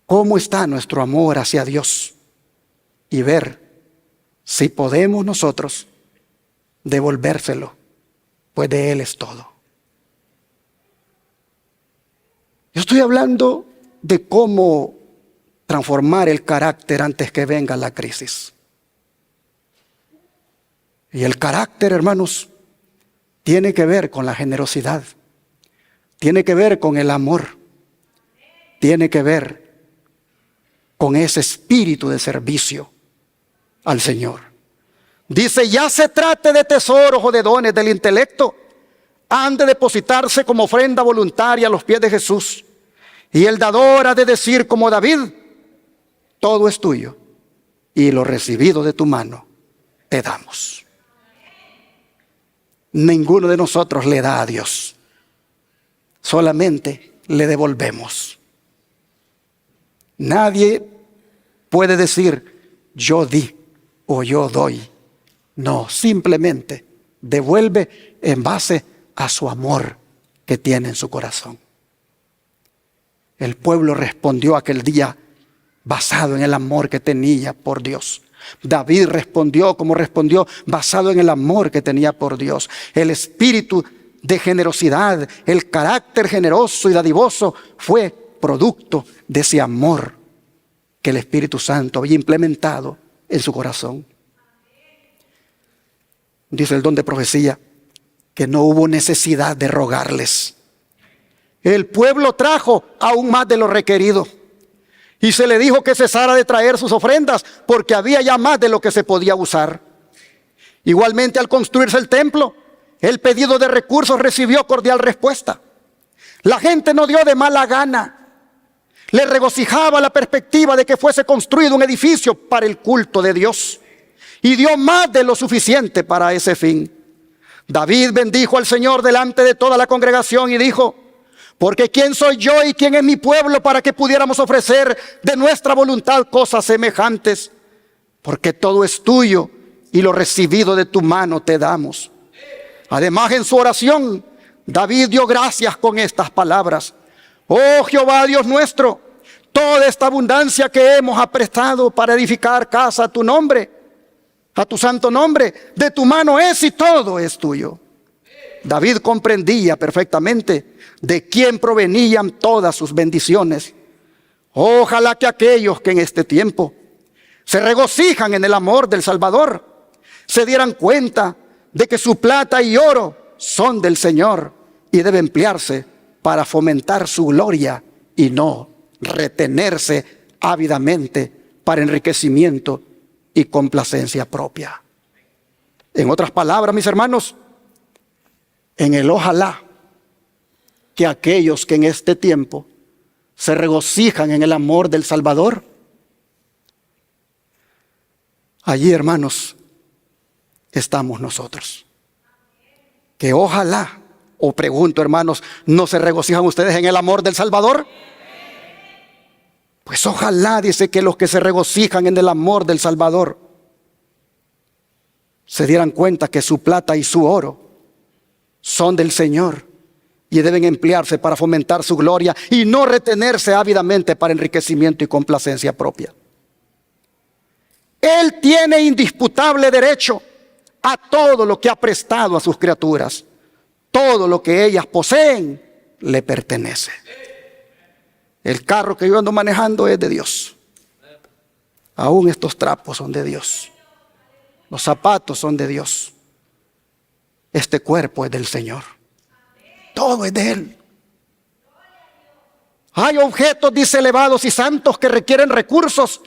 cómo está nuestro amor hacia Dios y ver si podemos nosotros devolvérselo, pues de Él es todo. Yo estoy hablando de cómo transformar el carácter antes que venga la crisis. Y el carácter, hermanos, tiene que ver con la generosidad, tiene que ver con el amor, tiene que ver con ese espíritu de servicio al Señor. Dice, ya se trate de tesoros o de dones del intelecto, han de depositarse como ofrenda voluntaria a los pies de Jesús. Y el dador ha de decir como David, todo es tuyo y lo recibido de tu mano te damos. Ninguno de nosotros le da a Dios, solamente le devolvemos. Nadie puede decir yo di o yo doy. No, simplemente devuelve en base a su amor que tiene en su corazón. El pueblo respondió aquel día basado en el amor que tenía por Dios. David respondió como respondió basado en el amor que tenía por Dios. El espíritu de generosidad, el carácter generoso y dadivoso fue producto de ese amor que el Espíritu Santo había implementado en su corazón. Dice el don de profecía que no hubo necesidad de rogarles. El pueblo trajo aún más de lo requerido. Y se le dijo que cesara de traer sus ofrendas porque había ya más de lo que se podía usar. Igualmente, al construirse el templo, el pedido de recursos recibió cordial respuesta. La gente no dio de mala gana. Le regocijaba la perspectiva de que fuese construido un edificio para el culto de Dios. Y dio más de lo suficiente para ese fin. David bendijo al Señor delante de toda la congregación y dijo, porque ¿quién soy yo y quién es mi pueblo para que pudiéramos ofrecer de nuestra voluntad cosas semejantes? Porque todo es tuyo y lo recibido de tu mano te damos. Además, en su oración, David dio gracias con estas palabras: oh Jehová Dios nuestro, toda esta abundancia que hemos aprestado para edificar casa a tu nombre, a tu santo nombre, de tu mano es y todo es tuyo. David comprendía perfectamente de quién provenían todas sus bendiciones. Ojalá que aquellos que en este tiempo se regocijan en el amor del Salvador se dieran cuenta de que su plata y oro son del Señor y debe emplearse para fomentar su gloria y no retenerse ávidamente para enriquecimiento y complacencia propia. En otras palabras, mis hermanos, en el ojalá que aquellos que en este tiempo se regocijan en el amor del Salvador, allí, hermanos, estamos nosotros. Que ojalá, o pregunto, hermanos, ¿no se regocijan ustedes en el amor del Salvador? Pues ojalá, dice, que los que se regocijan en el amor del Salvador se dieran cuenta que su plata y su oro son del Señor y deben emplearse para fomentar su gloria y no retenerse ávidamente para enriquecimiento y complacencia propia. Él tiene indisputable derecho a todo lo que ha prestado a sus criaturas. Todo lo que ellas poseen le pertenece. El carro que yo ando manejando es de Dios. Aún estos trapos son de Dios. Los zapatos son de Dios. Este cuerpo es del Señor. Todo es de Él. Hay objetos, dice, elevados y santos que requieren recursos,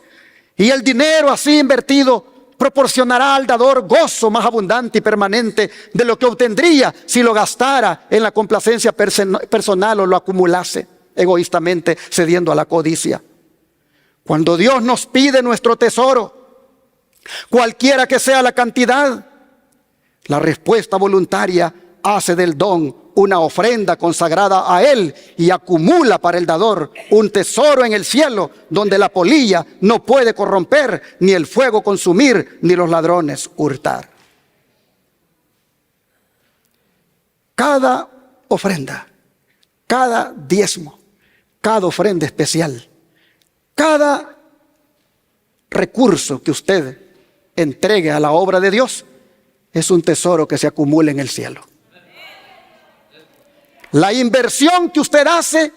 y el dinero así invertido proporcionará al dador gozo más abundante y permanente de lo que obtendría si lo gastara en la complacencia personal o lo acumulase egoístamente, cediendo a la codicia. Cuando Dios nos pide nuestro tesoro, cualquiera que sea la cantidad, la respuesta voluntaria hace del don una ofrenda consagrada a Él y acumula para el dador un tesoro en el cielo donde la polilla no puede corromper, ni el fuego consumir, ni los ladrones hurtar. Cada ofrenda, cada diezmo, cada ofrenda especial, cada recurso que usted entregue a la obra de Dios es un tesoro que se acumula en el cielo. La inversión que usted hace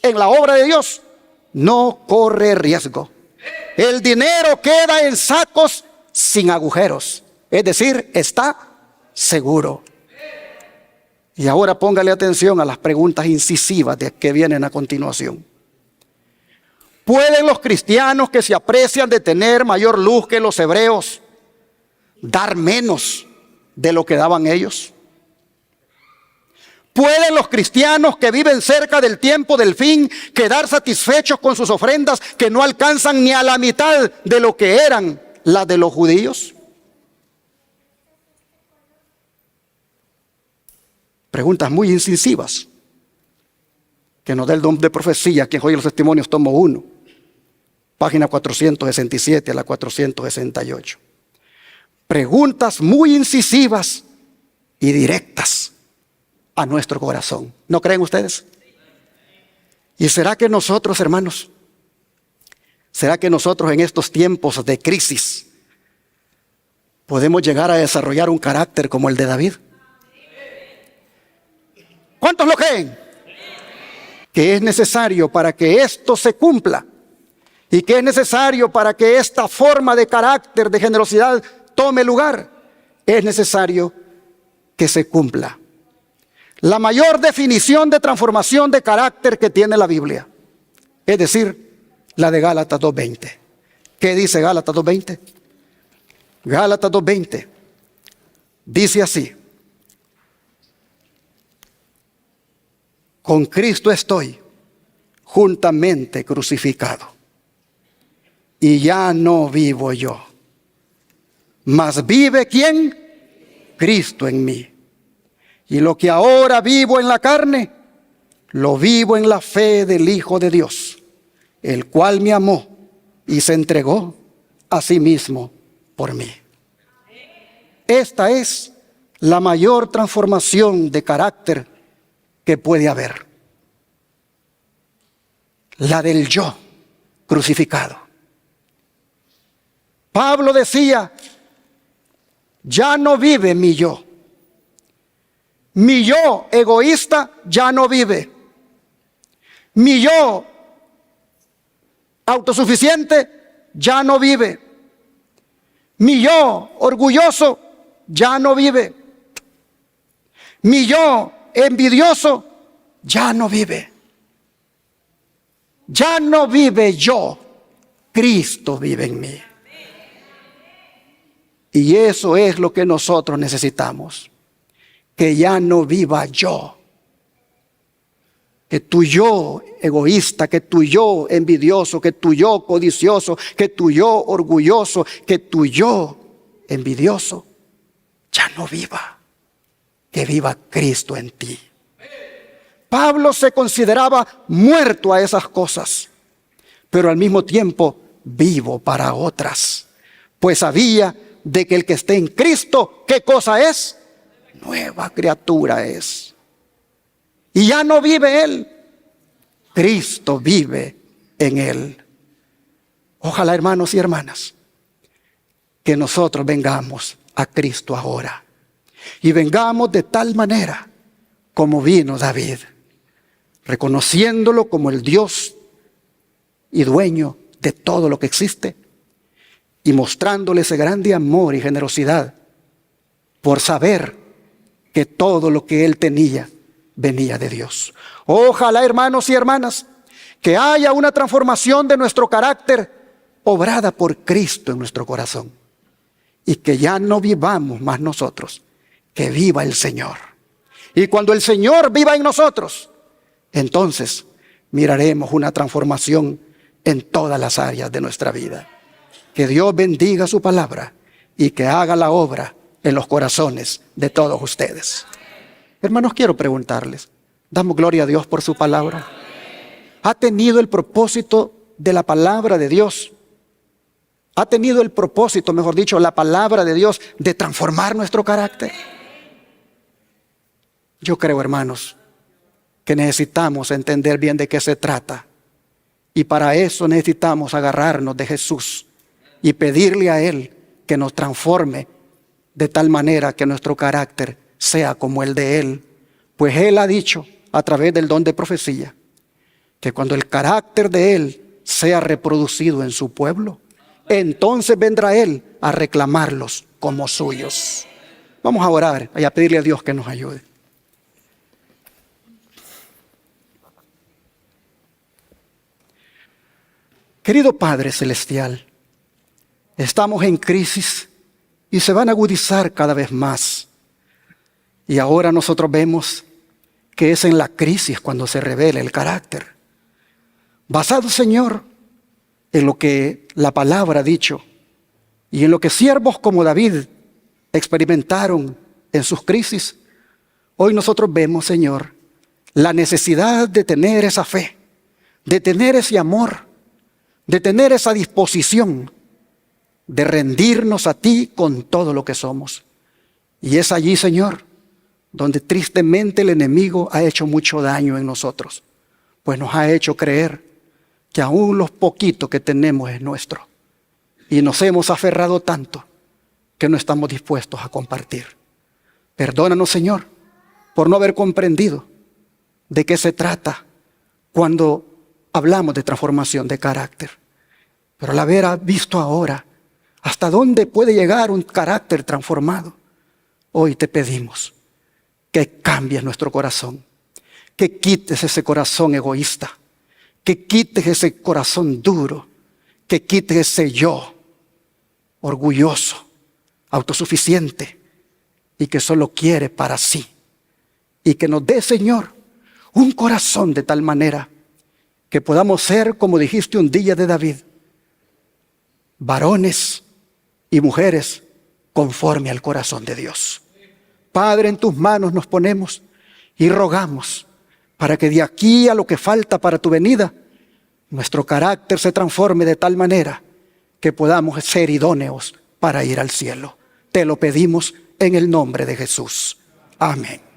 en la obra de Dios no corre riesgo. El dinero queda en sacos sin agujeros, es decir, está seguro. Y ahora póngale atención a las preguntas incisivas que vienen a continuación. ¿Pueden los cristianos que se aprecian de tener mayor luz que los hebreos dar menos de lo que daban ellos? ¿Pueden los cristianos que viven cerca del tiempo del fin quedar satisfechos con sus ofrendas que no alcanzan ni a la mitad de lo que eran las de los judíos? Preguntas muy incisivas que nos da el don de profecía, quien oye los testimonios, tomo 1, página 467 a la 468. Preguntas muy incisivas y directas a nuestro corazón. ¿No creen ustedes? ¿Y será que nosotros, hermanos, será que nosotros en estos tiempos de crisis podemos llegar a desarrollar un carácter como el de David? ¿Cuántos lo creen? Que es necesario para que esto se cumpla y que es necesario para que esta forma de carácter, de generosidad tome lugar, es necesario que se cumpla la mayor definición de transformación de carácter que tiene la Biblia, es decir, la de Gálatas 2:20. ¿Qué dice Gálatas 2:20? Gálatas 2:20 dice así: con Cristo estoy juntamente crucificado, y ya no vivo yo, mas vive ¿quién? Cristo en mí. Y lo que ahora vivo en la carne, lo vivo en la fe del Hijo de Dios, el cual me amó y se entregó a sí mismo por mí. Esta es la mayor transformación de carácter que puede haber. La del yo crucificado. Pablo decía, ya no vive mi yo. Mi yo egoísta ya no vive. Mi yo autosuficiente ya no vive. Mi yo orgulloso ya no vive. Mi yo envidioso ya no vive. Ya no vive yo, Cristo vive en mí. Y eso es lo que nosotros necesitamos. Que ya no viva yo. Que tu yo egoísta, que tu yo envidioso, que tu yo codicioso, que tu yo orgulloso, que tu yo envidioso, ya no viva. Que viva Cristo en ti. Pablo se consideraba muerto a esas cosas, pero al mismo tiempo vivo para otras. Pues sabía de que el que esté en Cristo, ¿qué cosa es? Nueva criatura es. Y ya no vive él, Cristo vive en él. Ojalá, hermanos y hermanas, que nosotros vengamos a Cristo ahora. Y vengamos de tal manera como vino David, reconociéndolo como el Dios y dueño de todo lo que existe, y mostrándole ese grande amor y generosidad por saber que todo lo que él tenía venía de Dios. Ojalá, hermanos y hermanas, que haya una transformación de nuestro carácter obrada por Cristo en nuestro corazón, y que ya no vivamos más nosotros, que viva el Señor. Y cuando el Señor viva en nosotros, entonces miraremos una transformación en todas las áreas de nuestra vida. Que Dios bendiga su palabra y que haga la obra en los corazones de todos ustedes. Hermanos, quiero preguntarles, ¿damos gloria a Dios por su palabra? ¿Ha tenido el propósito de la palabra de Dios? ¿Ha tenido el propósito, mejor dicho, la palabra de Dios de transformar nuestro carácter? Yo creo, hermanos, que necesitamos entender bien de qué se trata. Y para eso necesitamos agarrarnos de Jesús y pedirle a Él que nos transforme de tal manera que nuestro carácter sea como el de Él. Pues Él ha dicho a través del don de profecía que cuando el carácter de Él sea reproducido en su pueblo, entonces vendrá Él a reclamarlos como suyos. Vamos a orar y a pedirle a Dios que nos ayude. Querido Padre Celestial, estamos en crisis y se van a agudizar cada vez más. Y ahora nosotros vemos que es en la crisis cuando se revela el carácter. Basado, Señor, en lo que la palabra ha dicho y en lo que siervos como David experimentaron en sus crisis, hoy nosotros vemos, Señor, la necesidad de tener esa fe, de tener ese amor, de tener esa disposición de rendirnos a ti con todo lo que somos. Y es allí, Señor, donde tristemente el enemigo ha hecho mucho daño en nosotros, pues nos ha hecho creer que aún los poquitos que tenemos es nuestro. Y nos hemos aferrado tanto que no estamos dispuestos a compartir. Perdónanos, Señor, por no haber comprendido de qué se trata cuando hablamos de transformación de carácter. Pero al haber visto ahora hasta dónde puede llegar un carácter transformado, hoy te pedimos que cambies nuestro corazón, que quites ese corazón egoísta, que quites ese corazón duro, que quites ese yo orgulloso, autosuficiente y que solo quiere para sí. Y que nos dé, Señor, un corazón de tal manera que podamos ser, como dijiste un día de David, varones y mujeres conforme al corazón de Dios. Padre, en tus manos nos ponemos y rogamos para que de aquí a lo que falta para tu venida, nuestro carácter se transforme de tal manera que podamos ser idóneos para ir al cielo. Te lo pedimos en el nombre de Jesús. Amén.